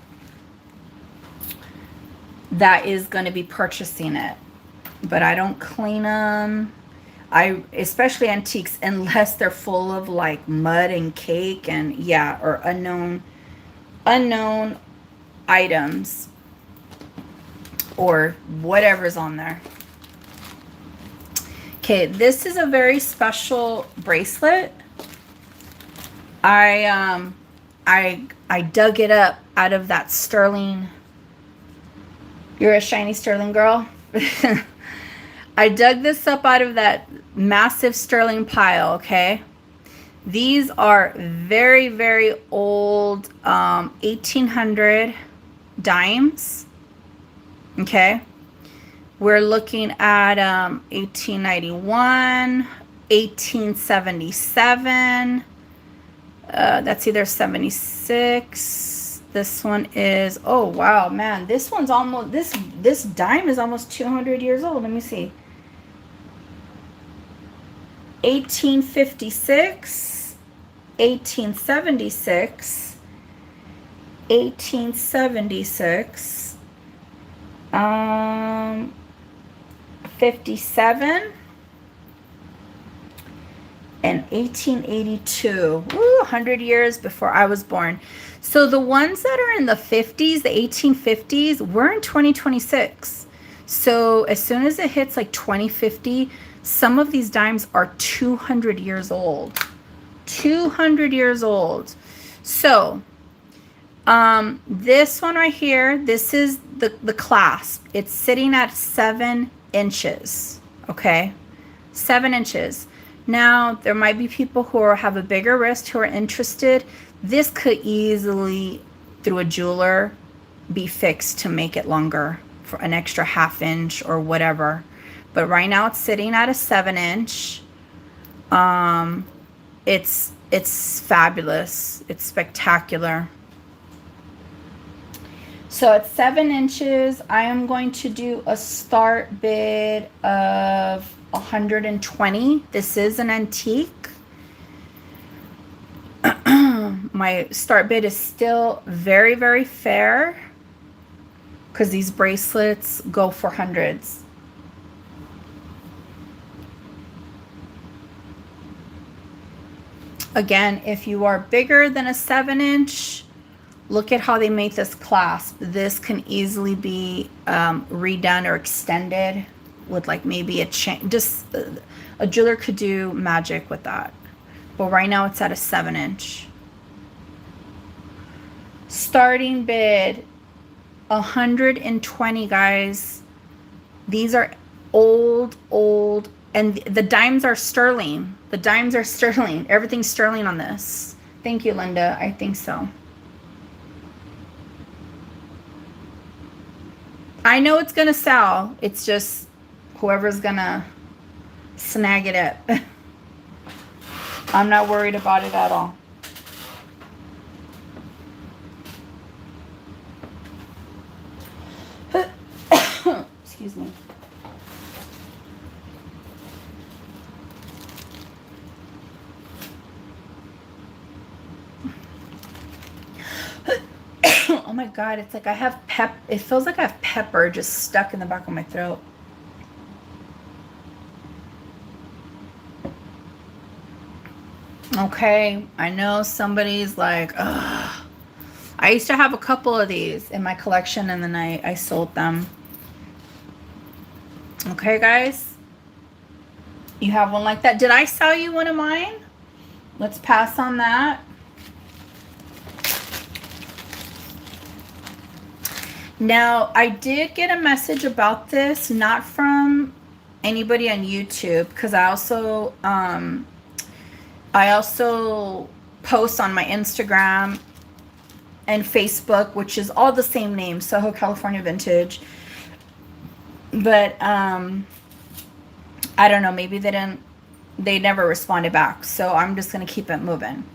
A: is going to be purchasing it. But I don't clean them. Especially antiques, unless they're full of like mud and cake and or unknown items. Or whatever's on there. Okay, this is a very special bracelet. I dug it up out of that sterling. You're a shiny sterling girl. I dug this up out of that massive sterling pile, okay? These are very, very old 1800 dimes. Okay, we're looking at 1891, 1877. That's either 76. This one is, oh wow, man, this one's almost, this dime is almost 200 years old. Let me see. 1856, 1876, 1876. 57 and 1882. Woo, 100 years before I was born. So the ones that are in the 50s, the 1850s, we're in 2026. So as soon as it hits like 2050, some of these dimes are 200 years old. 200 years old. So this one right here, this is the clasp. It's sitting at 7 inches. Okay, 7 inches. Now there might be people who have a bigger wrist who are interested. This could easily, through a jeweler, be fixed to make it longer for an extra ½ inch or whatever. But right now it's sitting at a 7 inch. It's fabulous. It's spectacular. So at 7 inches, I am going to do a start bid of 120. This is an antique. My start bid is still very, very fair because these bracelets go for hundreds. Again, if you are bigger than a 7 inch, look at how they make this clasp. This can easily be redone or extended with like maybe a chain. Just a jeweler could do magic with that. But right now it's at a 7 inch. Starting bid 120, guys. These are old And the dimes are sterling. The dimes are sterling. Everything's sterling on this. Thank you, Linda. I think so. I know it's going to sell. It's just whoever's going to snag it up. I'm not worried about it at all. Excuse me. Oh my God, it's like I have it feels like I have pepper just stuck in the back of my throat. Okay, I know somebody's like, ugh. I used to have a couple of these in my collection and then I sold them. Okay, guys? You have one like that. Did I sell you one of mine? Let's pass on that. Now, I did get a message about this, not from anybody on YouTube, because I also post on my Instagram and Facebook, which is all the same name, Soho California Vintage. But I don't know, maybe they never responded back, so I'm just gonna keep it moving.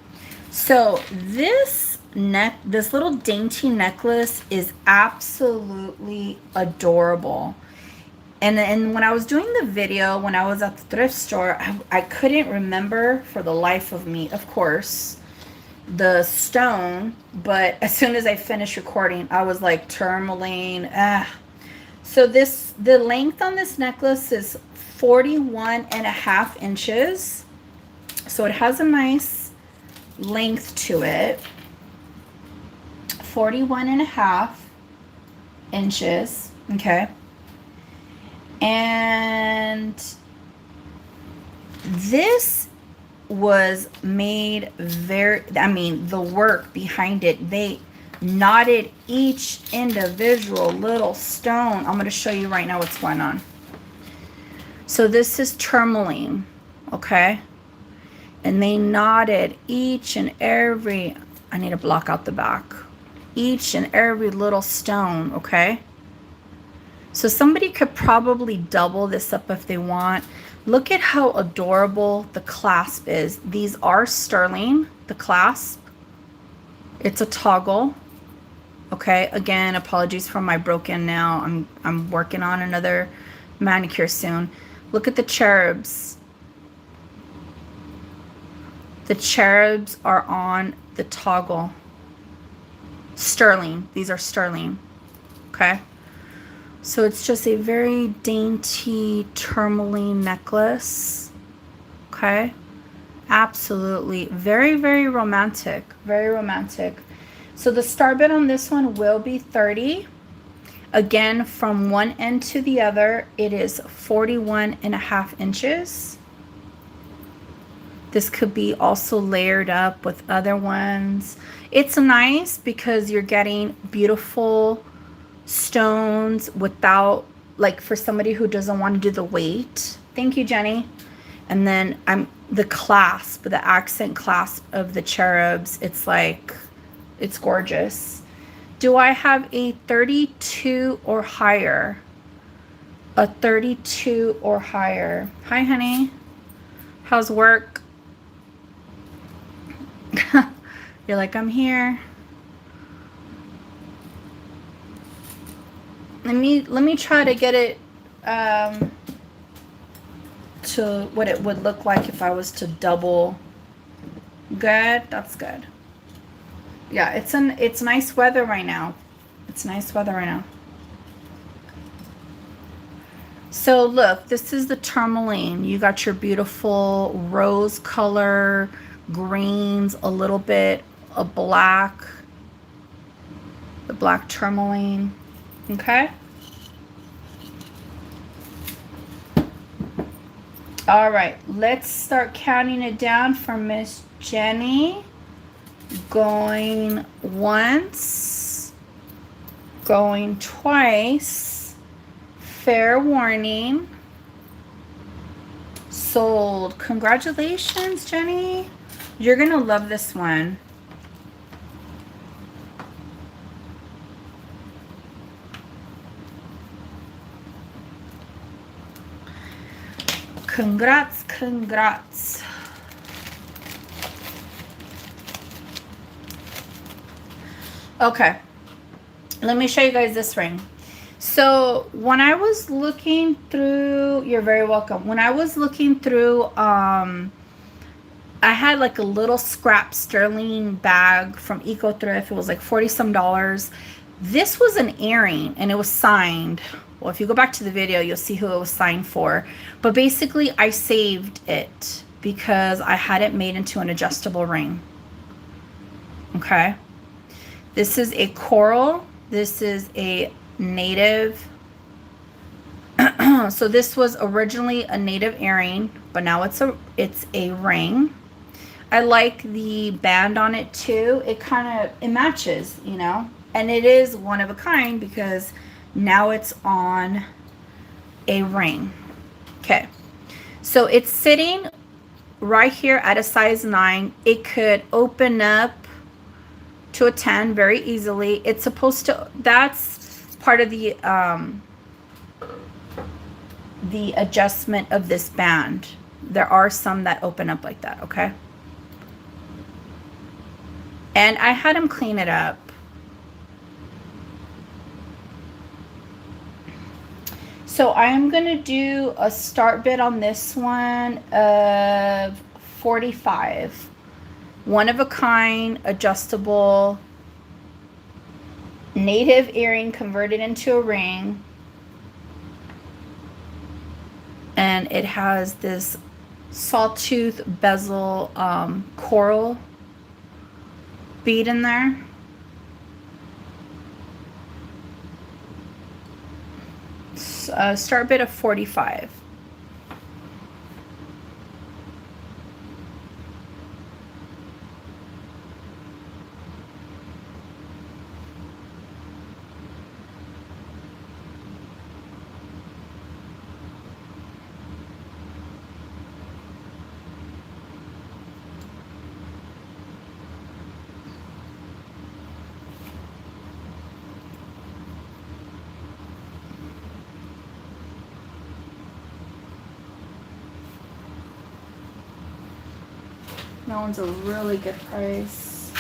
A: So this little dainty necklace is absolutely adorable. And when I was doing the video, when I was at the thrift store, I couldn't remember for the life of me, of course, the stone. But as soon as I finished recording, I was like, tourmaline. So the length on this necklace is 41.5 inches. So it has a nice length to it. 41.5 inches. Okay. And this was made the work behind it, they knotted each individual little stone. I'm going to show you right now what's going on. So this is tourmaline, okay? And they knotted each and every, I need to block out the back, each and every little stone, okay? So somebody could probably double this up if they want. Look at how adorable the clasp is. These are sterling, the clasp. It's a toggle. Okay, again, apologies for my broken nail. I'm working on another manicure soon. Look at the cherubs. The cherubs are on the toggle. Sterling. These are sterling. Okay. So it's just a very dainty tourmaline necklace. Okay. Absolutely. Very, very romantic. Very romantic. So the star bid on this one will be $30. Again, from one end to the other, it is 41.5 inches. This could be also layered up with other ones. It's nice because you're getting beautiful stones without, like, for somebody who doesn't want to do the weight. Thank you, Jenny. And then the clasp, the accent clasp of the cherubs, it's like, it's gorgeous. Do I have a 32 or higher? A 32 or higher. Hi, honey. How's work? You're like, I'm here. Let me try to get it to what it would look like if I was to double. Good, that's good. Yeah, it's nice weather right now. It's nice weather right now. So look, this is the tourmaline. You got your beautiful rose color, greens, a little bit of black, the black tourmaline. Okay. All right, let's start counting it down for Miss Jenny. Going once, going twice, fair warning. sold. Congratulations, Jenny. You're gonna love this one. Congrats, congrats. Okay, let me show you guys this ring. So when I was looking through, you're very welcome. When I was looking through, I had like a little scrap sterling bag from Eco Thrift. It was like 40 some dollars. This was an earring and it was signed. Well, if you go back to the video, you'll see who it was signed for. But basically, I saved it because I had it made into an adjustable ring. Okay. This is a coral. This is a native. So this was originally a native earring, but now it's a ring. I like the band on it too. It matches, you know, and it is one of a kind because now it's on a ring. Okay, so it's sitting right here at a size 9. It could open up to a 10 very easily. It's supposed to, that's part of the adjustment of this band. There are some that open up like that, okay? And I had him clean it up. So I am gonna do a start bid on this one of $45. One of a kind, adjustable, native earring converted into a ring. And it has this sawtooth bezel coral bead in there. Start bid of $45. That one's a really good price.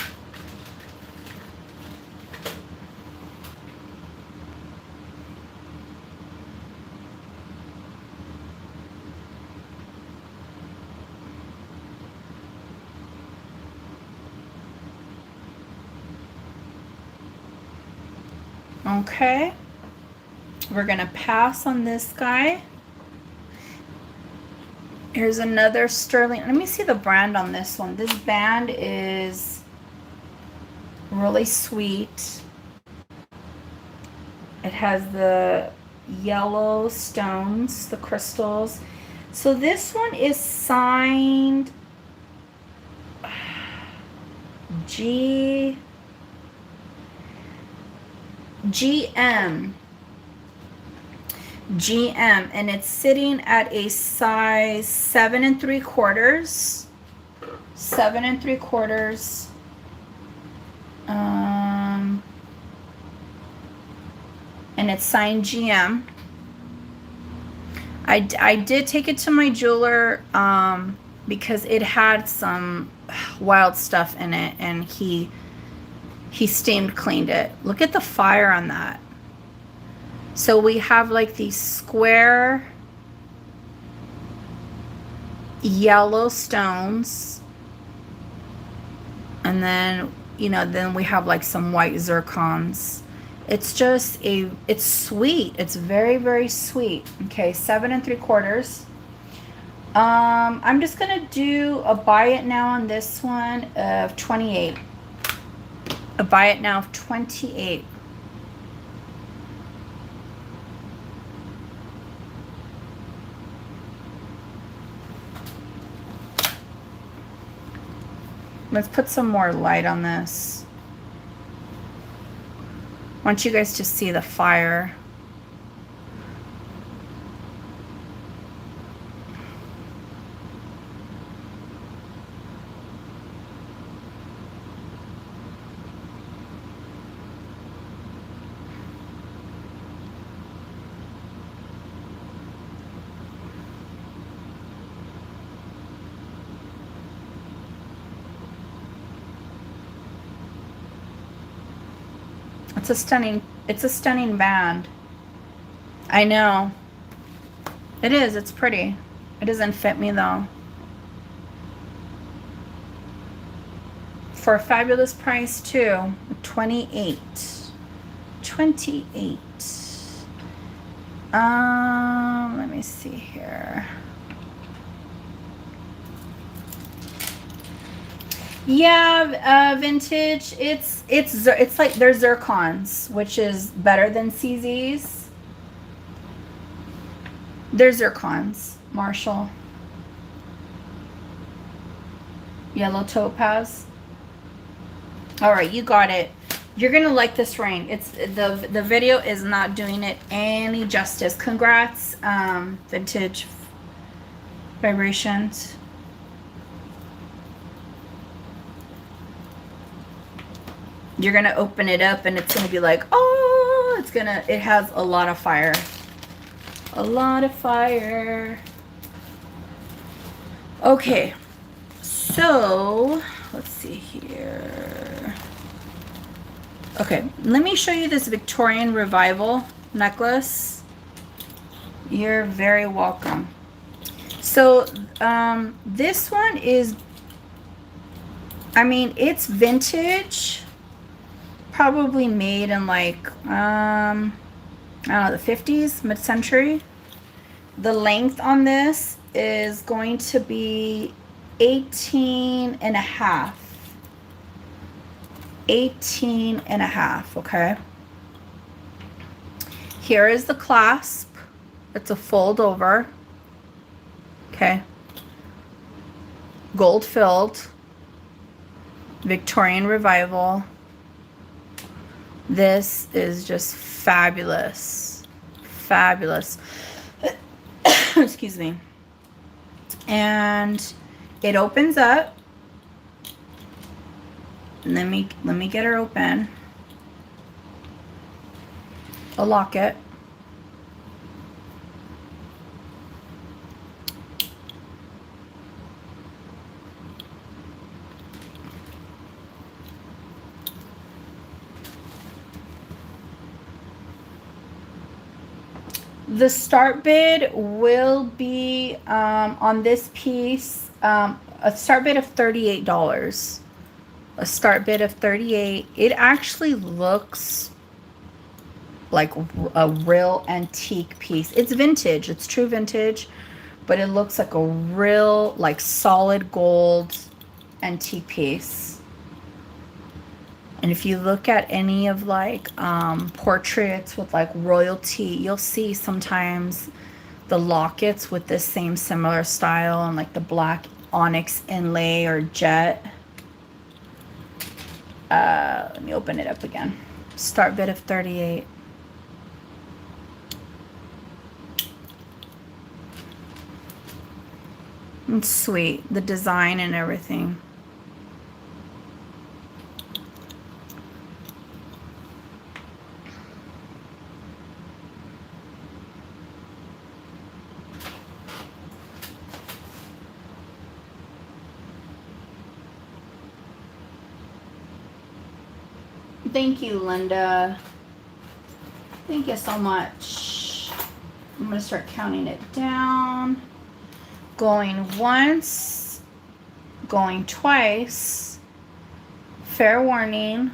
A: Okay, we're gonna pass on this guy. Here's another sterling. Let me see the brand on this one. This band is really sweet. It has the yellow stones, the crystals. So this one is signed GM, and it's sitting at a size 7 3/4. 7 3/4. And it's signed GM. I did take it to my jeweler because it had some wild stuff in it, and he steamed cleaned it. Look at the fire on that. So we have like these square yellow stones, and then, you know, then we have like some white zircons. It's just it's sweet. It's very, very sweet. Okay, 7 3/4. I'm just gonna do a buy it now on this one of 28. A buy it now of 28. Let's put some more light on this. I want you guys to see the fire. it's a stunning band. I know. It is, it's pretty. It doesn't fit me though. For a fabulous price too. 28. 28. Let me see here. Yeah, vintage. It's like they're zircons, which is better than CZs. They're zircons, Marshall. Yellow topaz. All right, you got it. You're gonna like this ring. It's the video is not doing it any justice. Congrats, vintage vibrations. You're gonna open it up and it's gonna be like, oh, it has a lot of fire. A lot of fire. Okay, so let's see here. Okay, let me show you this Victorian Revival necklace. You're very welcome. So this one is, I mean, it's vintage. Probably made in like, I don't know, the 50s, mid-century. The length on this is going to be 18 and a half. 18 and a half, okay? Here is the clasp. It's a fold over. Okay. Gold filled. Victorian Revival. This is just fabulous. Fabulous. Excuse me. And it opens up. Let me get her open. A locket. The start bid will be on this piece, a start bid of $38. A start bid of $38. It actually looks like a real antique piece. It's vintage. It's true vintage, but it looks like a real, like, solid gold antique piece. And if you look at any of like portraits with like royalty, you'll see sometimes the lockets with this same similar style and like the black onyx inlay or jet. Let me open it up again. Start bid of 38. It's sweet, the design and everything. Thank you, Linda. Thank you so much. I'm going to start counting it down. Going once. Going twice. Fair warning.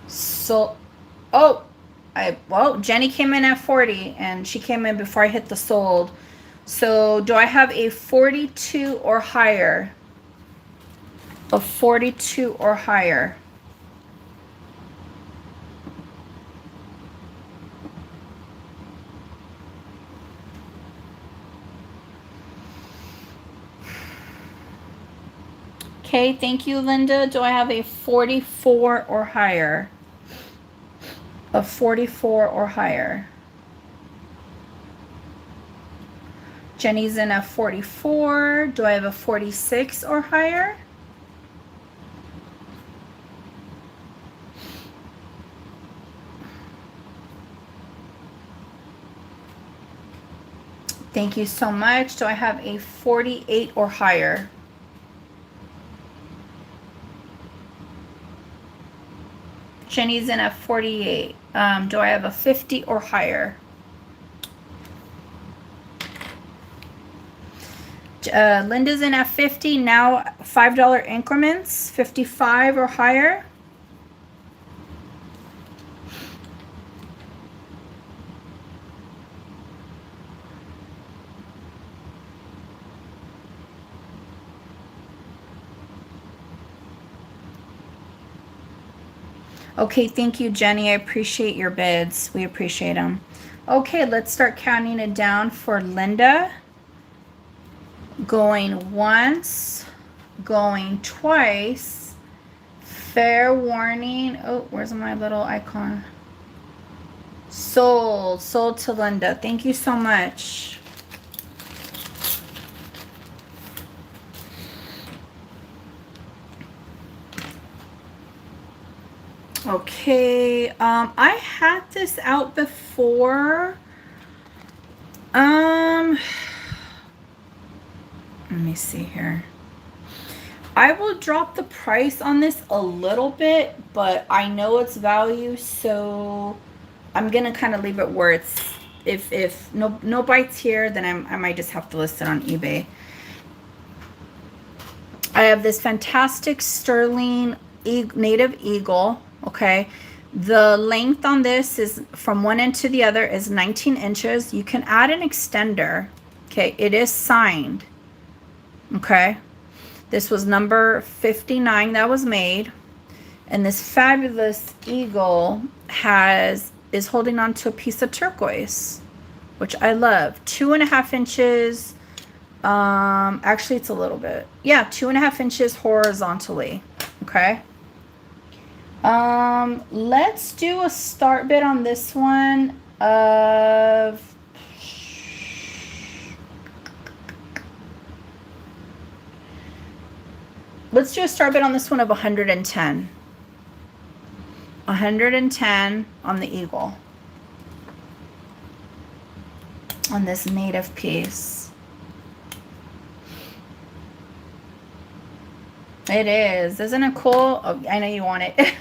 A: So, well, Jenny came in at 40 and she came in before I hit the sold. So, do I have a 42 or higher? A 42 or higher. Okay, thank you, Linda. Do I have a 44 or higher? A 44 or higher. Jenny's in a 44. Do I have a 46 or higher? Thank you so much. Do I have a 48 or higher? Jenny's in at 48. Do I have a 50 or higher? Linda's in at 50. Now $5 increments, 55 or higher. Okay, thank you, Jenny. I appreciate your bids. We appreciate them. Okay, let's start counting it down for Linda. Going once, going twice. Fair warning. Oh, where's my little icon? Sold to Linda. Thank you so much. Okay, I had this out before. Let me see here. I will drop the price on this a little bit, but I know its value, so I'm gonna kind of leave it where it's. If no bites here, then I might just have to list it on eBay. I have this fantastic sterling native eagle. Okay, the length on this is from one end to the other is 19 inches. You can add an extender. Okay, it is signed. Okay, this was number 59 that was made, and this fabulous eagle is holding on to a piece of turquoise, which I love. 2.5 inches. Actually, it's a little bit. Yeah, 2.5 inches horizontally. Okay. Let's do a start bid on this one of let's do a start bid on this one of 110. 110 on the eagle. On this native piece. It is. Isn't it cool? Oh, I know you want it.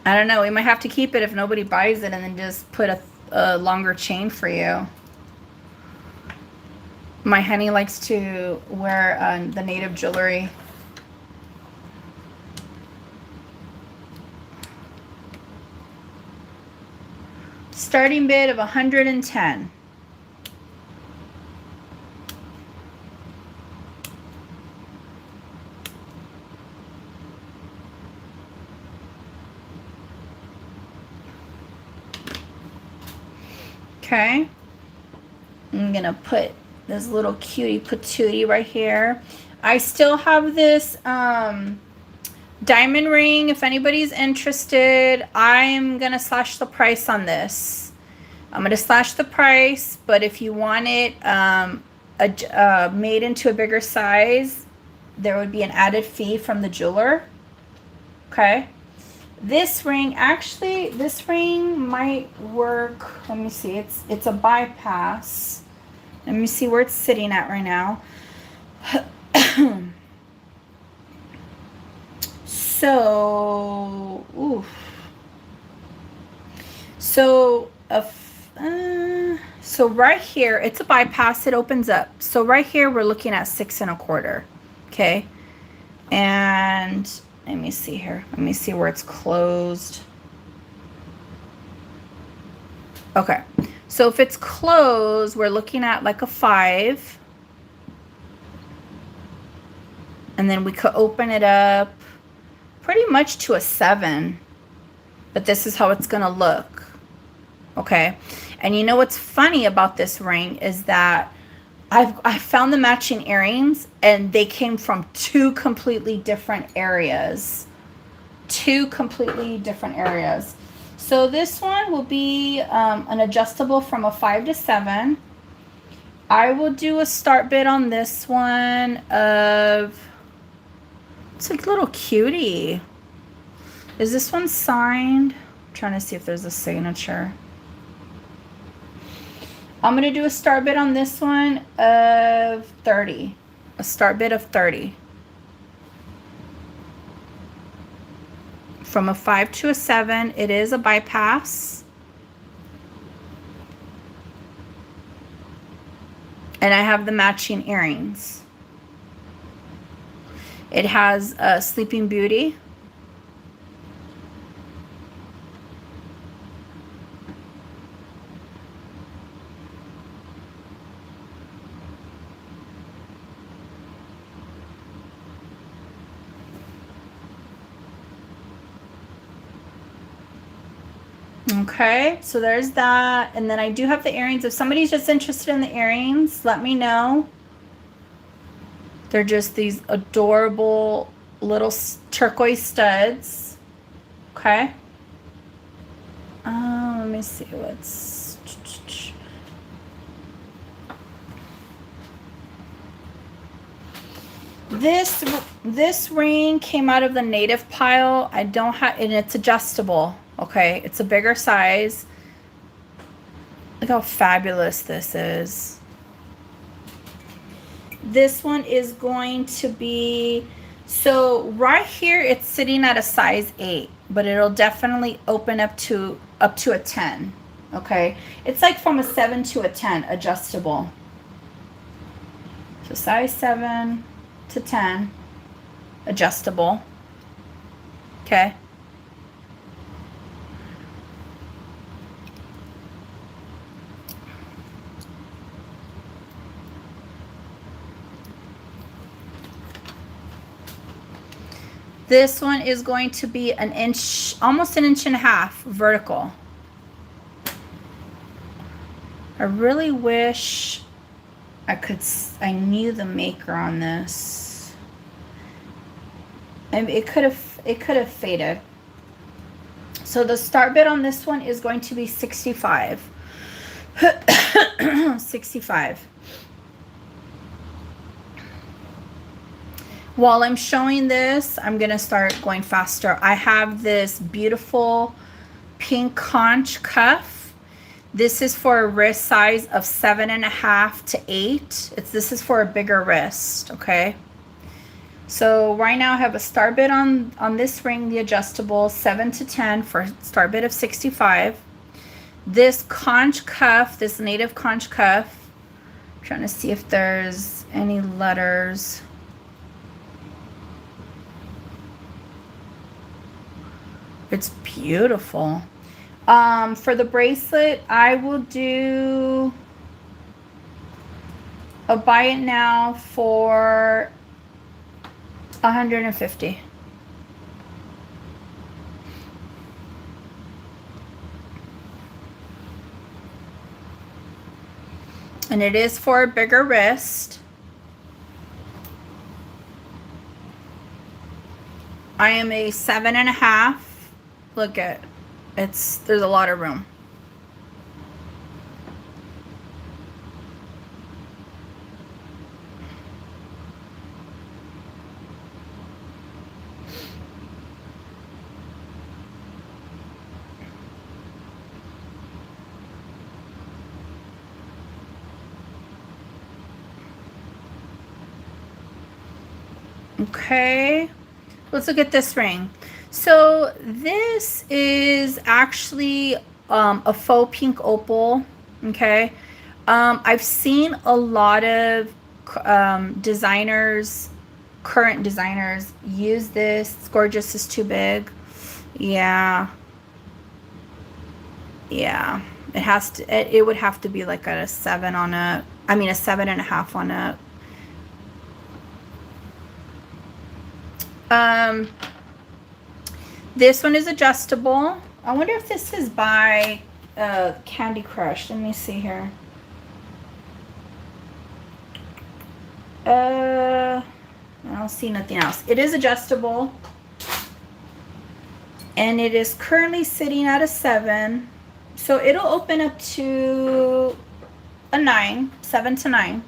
A: I don't know. We might have to keep it if nobody buys it and then just put a longer chain for you. My honey likes to wear the native jewelry. Starting bid of 110. Okay, I'm gonna put this little cutie patootie right here. I still have this diamond ring. If anybody's interested, I'm gonna slash the price on this. I'm gonna slash the price, but if you want it made into a bigger size, there would be an added fee from the jeweler. Okay. This ring, actually, this ring might work. Let me see. It's a bypass. Let me see where it's sitting at right now. So, oof. So right here, it's a bypass. It opens up. So right here, we're looking at 6 1/4. Okay, and let me see here. Let me see where it's closed. Okay. So if it's closed, we're looking at like a 5. And then we could open it up pretty much to a 7. But this is how it's going to look. Okay. And you know what's funny about this ring is that I found the matching earrings and they came from 2 completely different areas. 2 completely different areas. So this one will be an adjustable from a 5 to 7. I will do a start bid on this one of, it's a little cutie. Is this one signed? I'm trying to see if there's a signature. I'm going to do a start bid on this one of 30. A start bid of 30. from a 5 to a 7. It is a bypass. And I have the matching earrings. It has a Sleeping Beauty. Okay, so there's that. And then I do have the earrings. If somebody's just interested in the earrings, let me know. They're just these adorable little turquoise studs. Okay. Let me see what's... This ring came out of the native pile. I don't have, and it's adjustable. Okay, it's a bigger size. Look how fabulous this is. This one is going to be, so right here it's sitting at a size 8, but it'll definitely open up to a 10. Okay, it's like from a 7 to a 10, adjustable. So size 7 to 10, adjustable. Okay. This one is going to be an inch, almost an inch and a half vertical. I really wish I knew the maker on this. And it could have faded. So the start bid on this one is going to be 65. 65. While I'm showing this, I'm going to start going faster. I have this beautiful pink conch cuff. This is for a wrist size of 7.5 to 8. This is for a bigger wrist, okay? So right now I have a start bid on this ring, the adjustable, 7 to 10 for start bid of 65. This conch cuff, this native conch cuff, I'm trying to see if there's any letters. It's beautiful. For the bracelet, I will do a buy it now for $150. And it is for a bigger wrist. I am a 7.5. Look at there's a lot of room. Okay, let's look at this ring. So this is actually a faux pink opal. Okay, I've seen a lot of designers, current designers, use this. It's gorgeous is too big. Yeah, it has to. It would have to be like a 7 on a. I mean a 7.5 on a. This one is adjustable. I wonder if this is by Candy Crush. Let me see here. I don't see nothing else. It is adjustable. And it is currently sitting at a 7. So it'll open up to a 9, 7 to 9.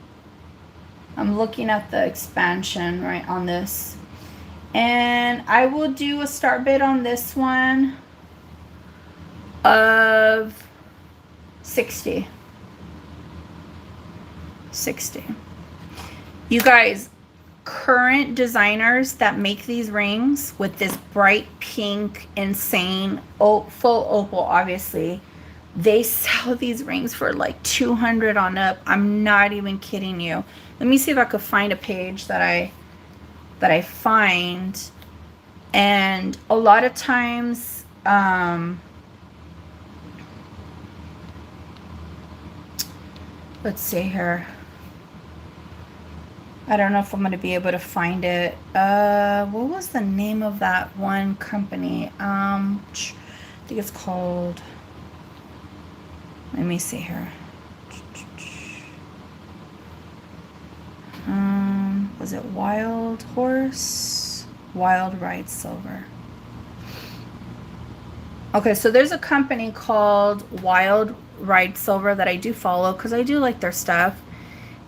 A: I'm looking at the expansion right on this. And I will do a start bid on this one of 60. You guys, current designers that make these rings with this bright pink, insane, full opal, obviously, they sell these rings for like 200 on up. I'm not even kidding you. Let me see if I could find a page that I find. And a lot of times, let's see here. I don't know if I'm going to be able to find it. What was the name of that one company? I think it's called, let me see here. Was it Wild Horse? Wild Ride Silver. Okay, so there's a company called Wild Ride Silver that I do follow because I do like their stuff.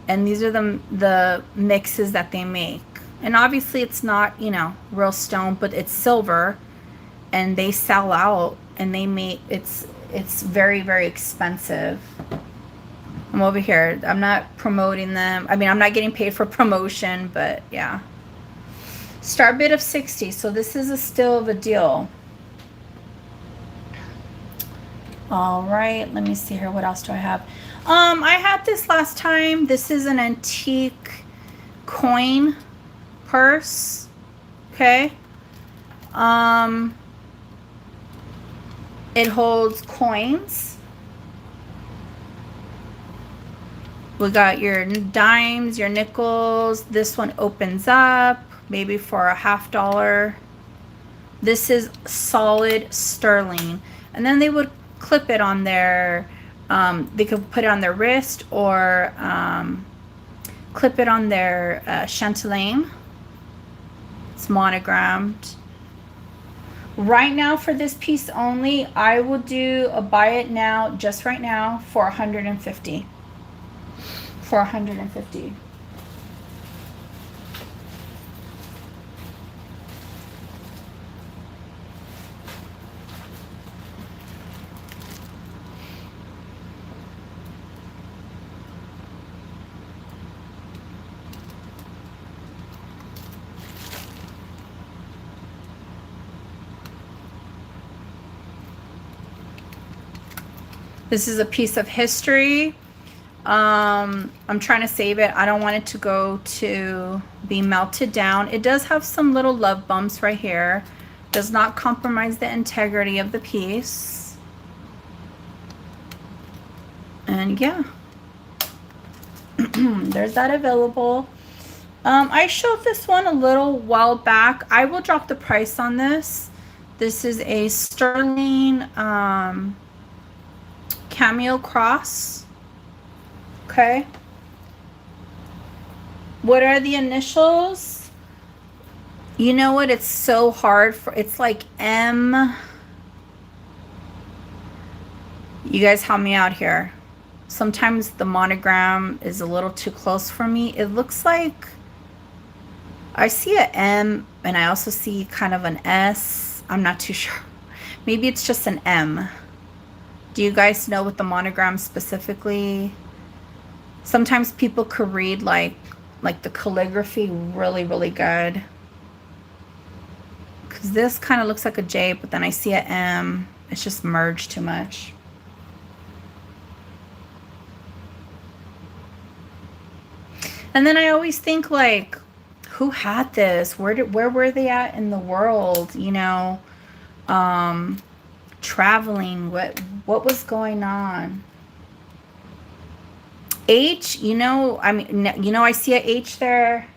A: And these are the mixes that they make. And obviously it's not, you know, real stone, but it's silver. And they sell out. And they make, it's very, very expensive. I'm over here. I'm not promoting them. I mean, I'm not getting paid for promotion, but yeah. Start bid of 60. So this is still of a deal. All right. Let me see here. What else do I have? I had this last time. This is an antique coin purse. Okay. It holds coins. We got your dimes, your nickels. This one opens up, maybe for a $50. This is solid sterling. And then they would clip it on their, they could put it on their wrist or clip it on their chatelaine. It's monogrammed. Right now for this piece only, I will do a buy it now, just right now, for $150. For $150. This is a piece of history. I'm trying to save it. I don't want it to go to be melted down. It does have some little love bumps right here. Does not compromise the integrity of the piece. And yeah, there's that available. I showed this one a little while back. I will drop the price on this. This is a sterling cameo cross. Okay. What are the initials? You know what? It's so hard for, it's like M. You guys help me out here. Sometimes the monogram is a little too close for me. It looks like I see an M and I also see kind of an S. I'm not too sure. Maybe it's just an M. Do you guys know what the monogram specifically? Sometimes people could read like the calligraphy really, really good. Because this kind of looks like a J, but then I see an M. It's just merged too much. And then I always think like, who had this? Where were they at in the world? You know, traveling. What was going on? H, you know, I mean, you know, I see a H there.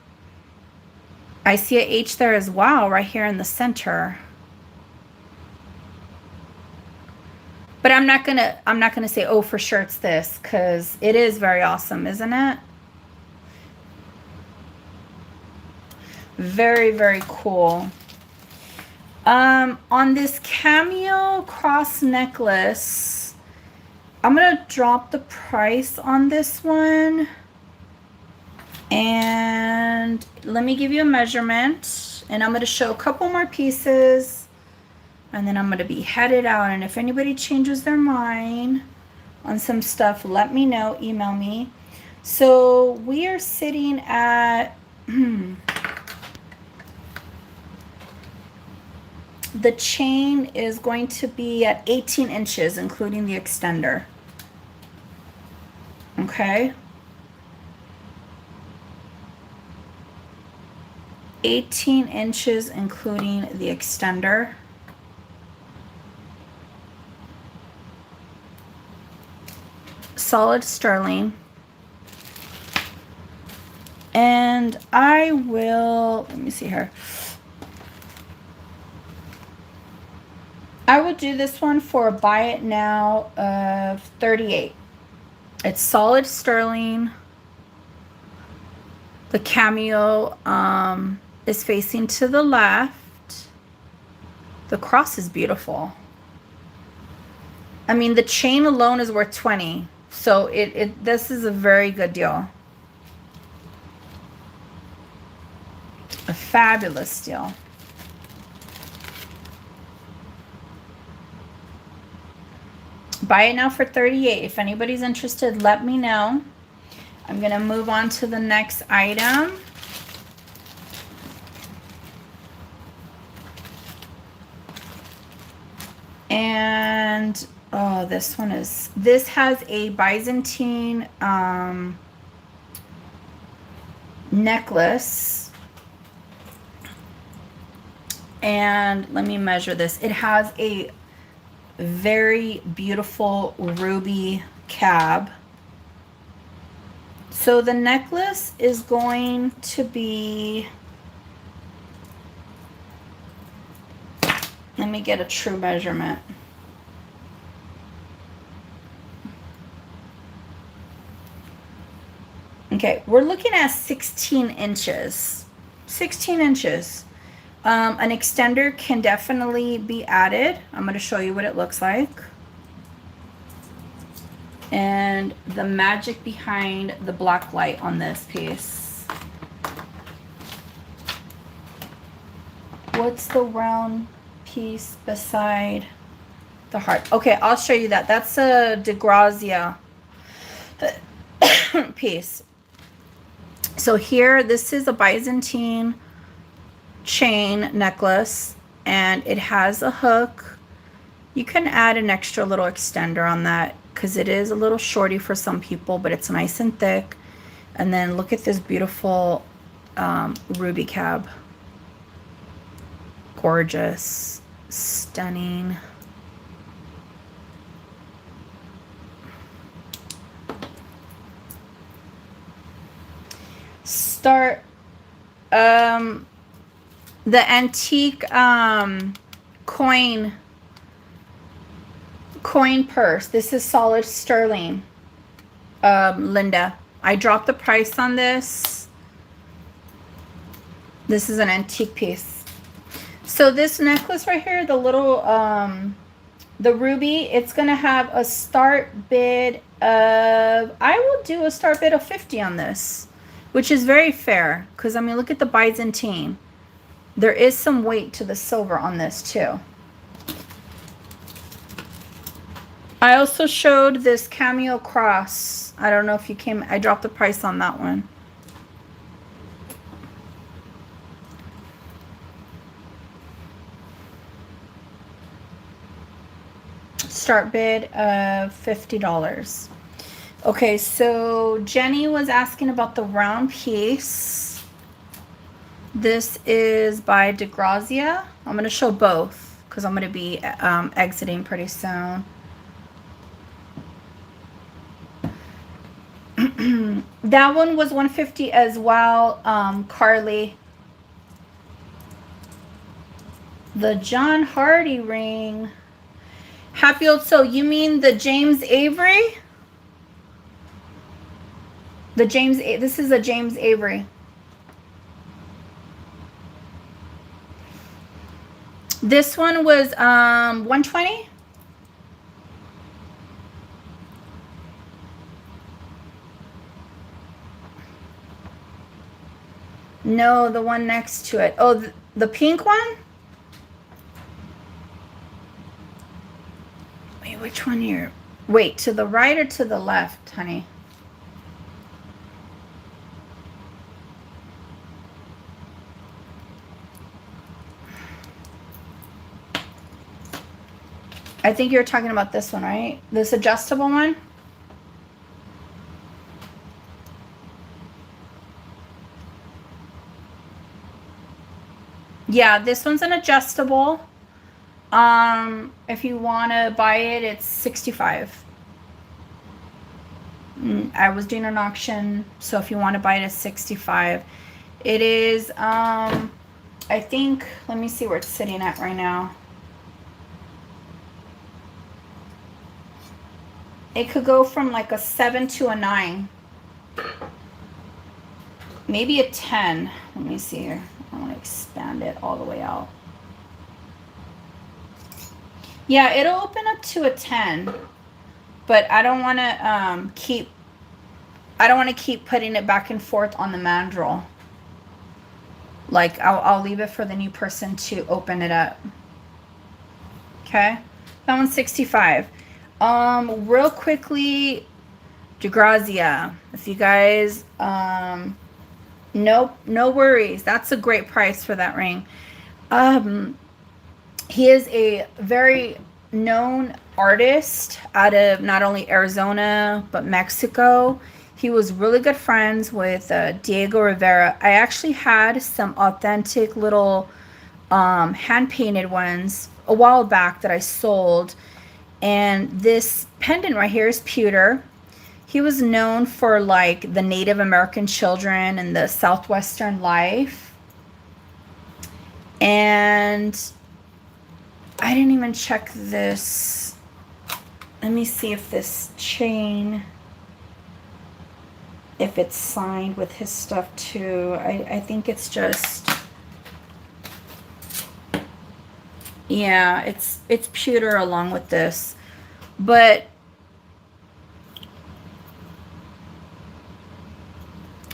A: I see a H there as well, right here in the center. But I'm not gonna say, oh, for sure it's this, because it is very awesome, isn't it? Very, very cool. On this cameo cross necklace, I'm going to drop the price on this one. And let me give you a measurement. And I'm going to show a couple more pieces. And then I'm going to be headed out. And if anybody changes their mind on some stuff, let me know. Email me. So we are sitting at The chain is going to be at 18 inches, including the extender. Okay. 18 inches, including the extender. Solid sterling. And I will, let me see here. I would do this one for a buy it now of 38. It's solid sterling. The cameo is facing to the left. The cross is beautiful. I mean, the chain alone is worth 20. So this is a very good deal. A fabulous deal. Buy it now for 38. If anybody's interested, let me know. I'm going to move on to the next item. And oh, this has a Byzantine necklace. And let me measure this. It has a very beautiful ruby cab. So the necklace is going to be, let me get a true measurement. Okay, we're looking at 16 inches. 16 inches. An extender can definitely be added. I'm going to show you what it looks like. And the magic behind the black light on this piece. What's the round piece beside the heart? Okay, I'll show you that. That's a De Grazia piece. So here, this is a Byzantine chain necklace, and it has a hook. You can add an extra little extender on that because it is a little shorty for some people, but it's nice and thick. And then look at this beautiful ruby cab. Gorgeous, stunning. Start the antique coin purse. This is solid sterling, Linda. I dropped the price on this. This is an antique piece. So this necklace right here, the little the ruby, it's gonna have a start bid of, I will do a start bid of 50 on this, which is very fair because I mean, look at the Byzantine. There is some weight to the silver on this too. I also showed this cameo cross. I don't know if you came, I dropped the price on that one. Start bid of $50. Okay, so Jenny was asking about the round piece. This is by De Grazia. I'm going to show both because I'm going to be exiting pretty soon. That one was $150 as well, Carly. The John Hardy ring. Happy old soul. You mean the James Avery? This is a James Avery. This one was $120. No, the one next to it. Oh, the pink one? Wait, which one here? Wait, to the right or to the left, honey? I think you're talking about this one, right? This adjustable one? Yeah, this one's an adjustable. If you want to buy it, it's 65. I was doing an auction, so if you want to buy it, it's 65. It is, I think, let me see where it's sitting at right now. It could go from like a 7 to a 9. Maybe a 10. Let me see here. I want to expand it all the way out. Yeah, it'll open up to a 10. But I don't want to keep putting it back and forth on the mandrel. Like, I'll leave it for the new person to open it up. Okay? That one's 65. Real quickly, DeGrazia. If you guys, no worries. That's a great price for that ring. He is a very known artist out of not only Arizona, but Mexico. He was really good friends with Diego Rivera. I actually had some authentic little hand-painted ones a while back that I sold. And this pendant right here is pewter. He was known for like the Native American children and the Southwestern life. And I didn't even check this. Let me see if this chain, if it's signed with his stuff too. I think it's just, yeah, it's pewter along with this. But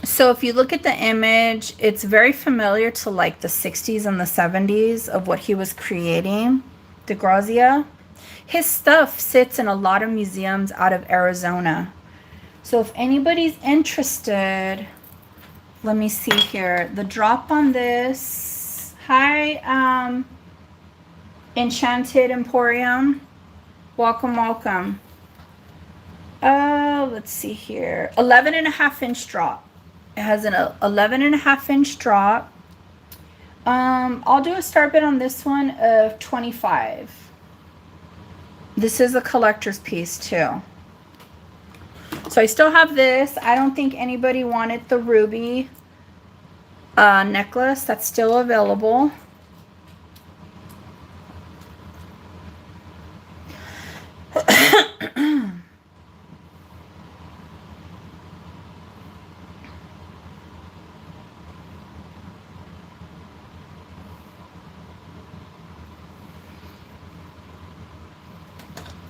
A: so if you look at the image, it's very familiar to like the 60s and the 70s of what he was creating, DeGrazia. His stuff sits in a lot of museums out of Arizona. So if anybody's interested, let me see here. The drop on this, hi, Enchanted Emporium. Welcome, welcome. Let's see here. 11.5-inch drop. It has an 11.5-inch drop. I'll do a start bid on this one of 25. This is a collector's piece too. So I still have this. I don't think anybody wanted the ruby necklace. That's still available.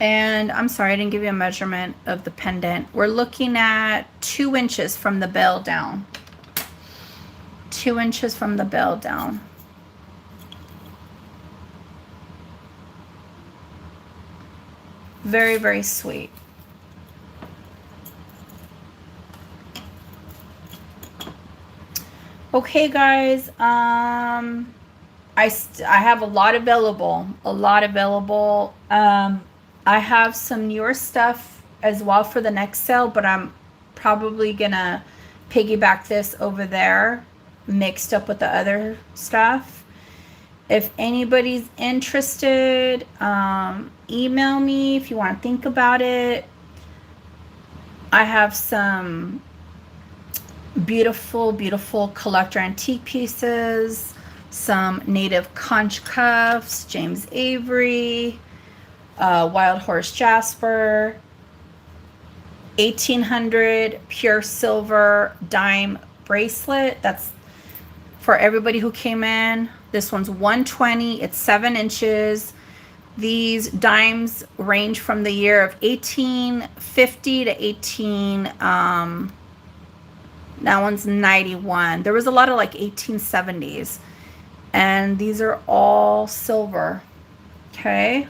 A: And I'm sorry, I didn't give you a measurement of the pendant. We're looking at 2 inches from the bell down. 2 inches from the bell down. Very, very sweet. Okay, guys. I have a lot available. I have some newer stuff as well for the next sale, but I'm probably gonna piggyback this over there, mixed up with the other stuff. If anybody's interested, email me if you want to think about it. I have some beautiful, beautiful collector antique pieces, some native conch cuffs, James Avery, Wild Horse Jasper, 1800 pure silver dime bracelet. That's for everybody who came in. This one's 120. It's 7 inches. These dimes range from the year of 1850 to 18. That one's 91. There was a lot of like 1870s, and these are all silver. Okay.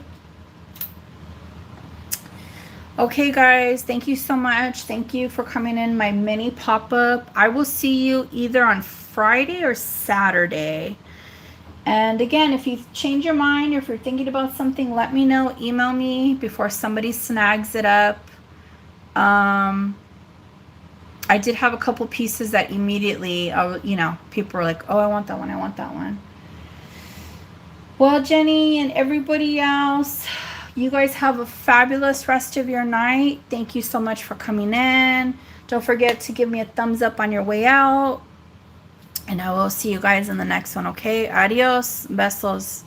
A: Okay, guys, thank you so much. Thank you for coming in my mini pop-up. I will see you either on Friday or Saturday. And again, if you change your mind or if you're thinking about something, let me know. Email me before somebody snags it up. I did have a couple pieces that immediately, you know, people were like, oh, I want that one. I want that one. Well, Jenny and everybody else, you guys have a fabulous rest of your night. Thank you so much for coming in. Don't forget to give me a thumbs up on your way out. And I will see you guys in the next one, okay? Adios. Besos.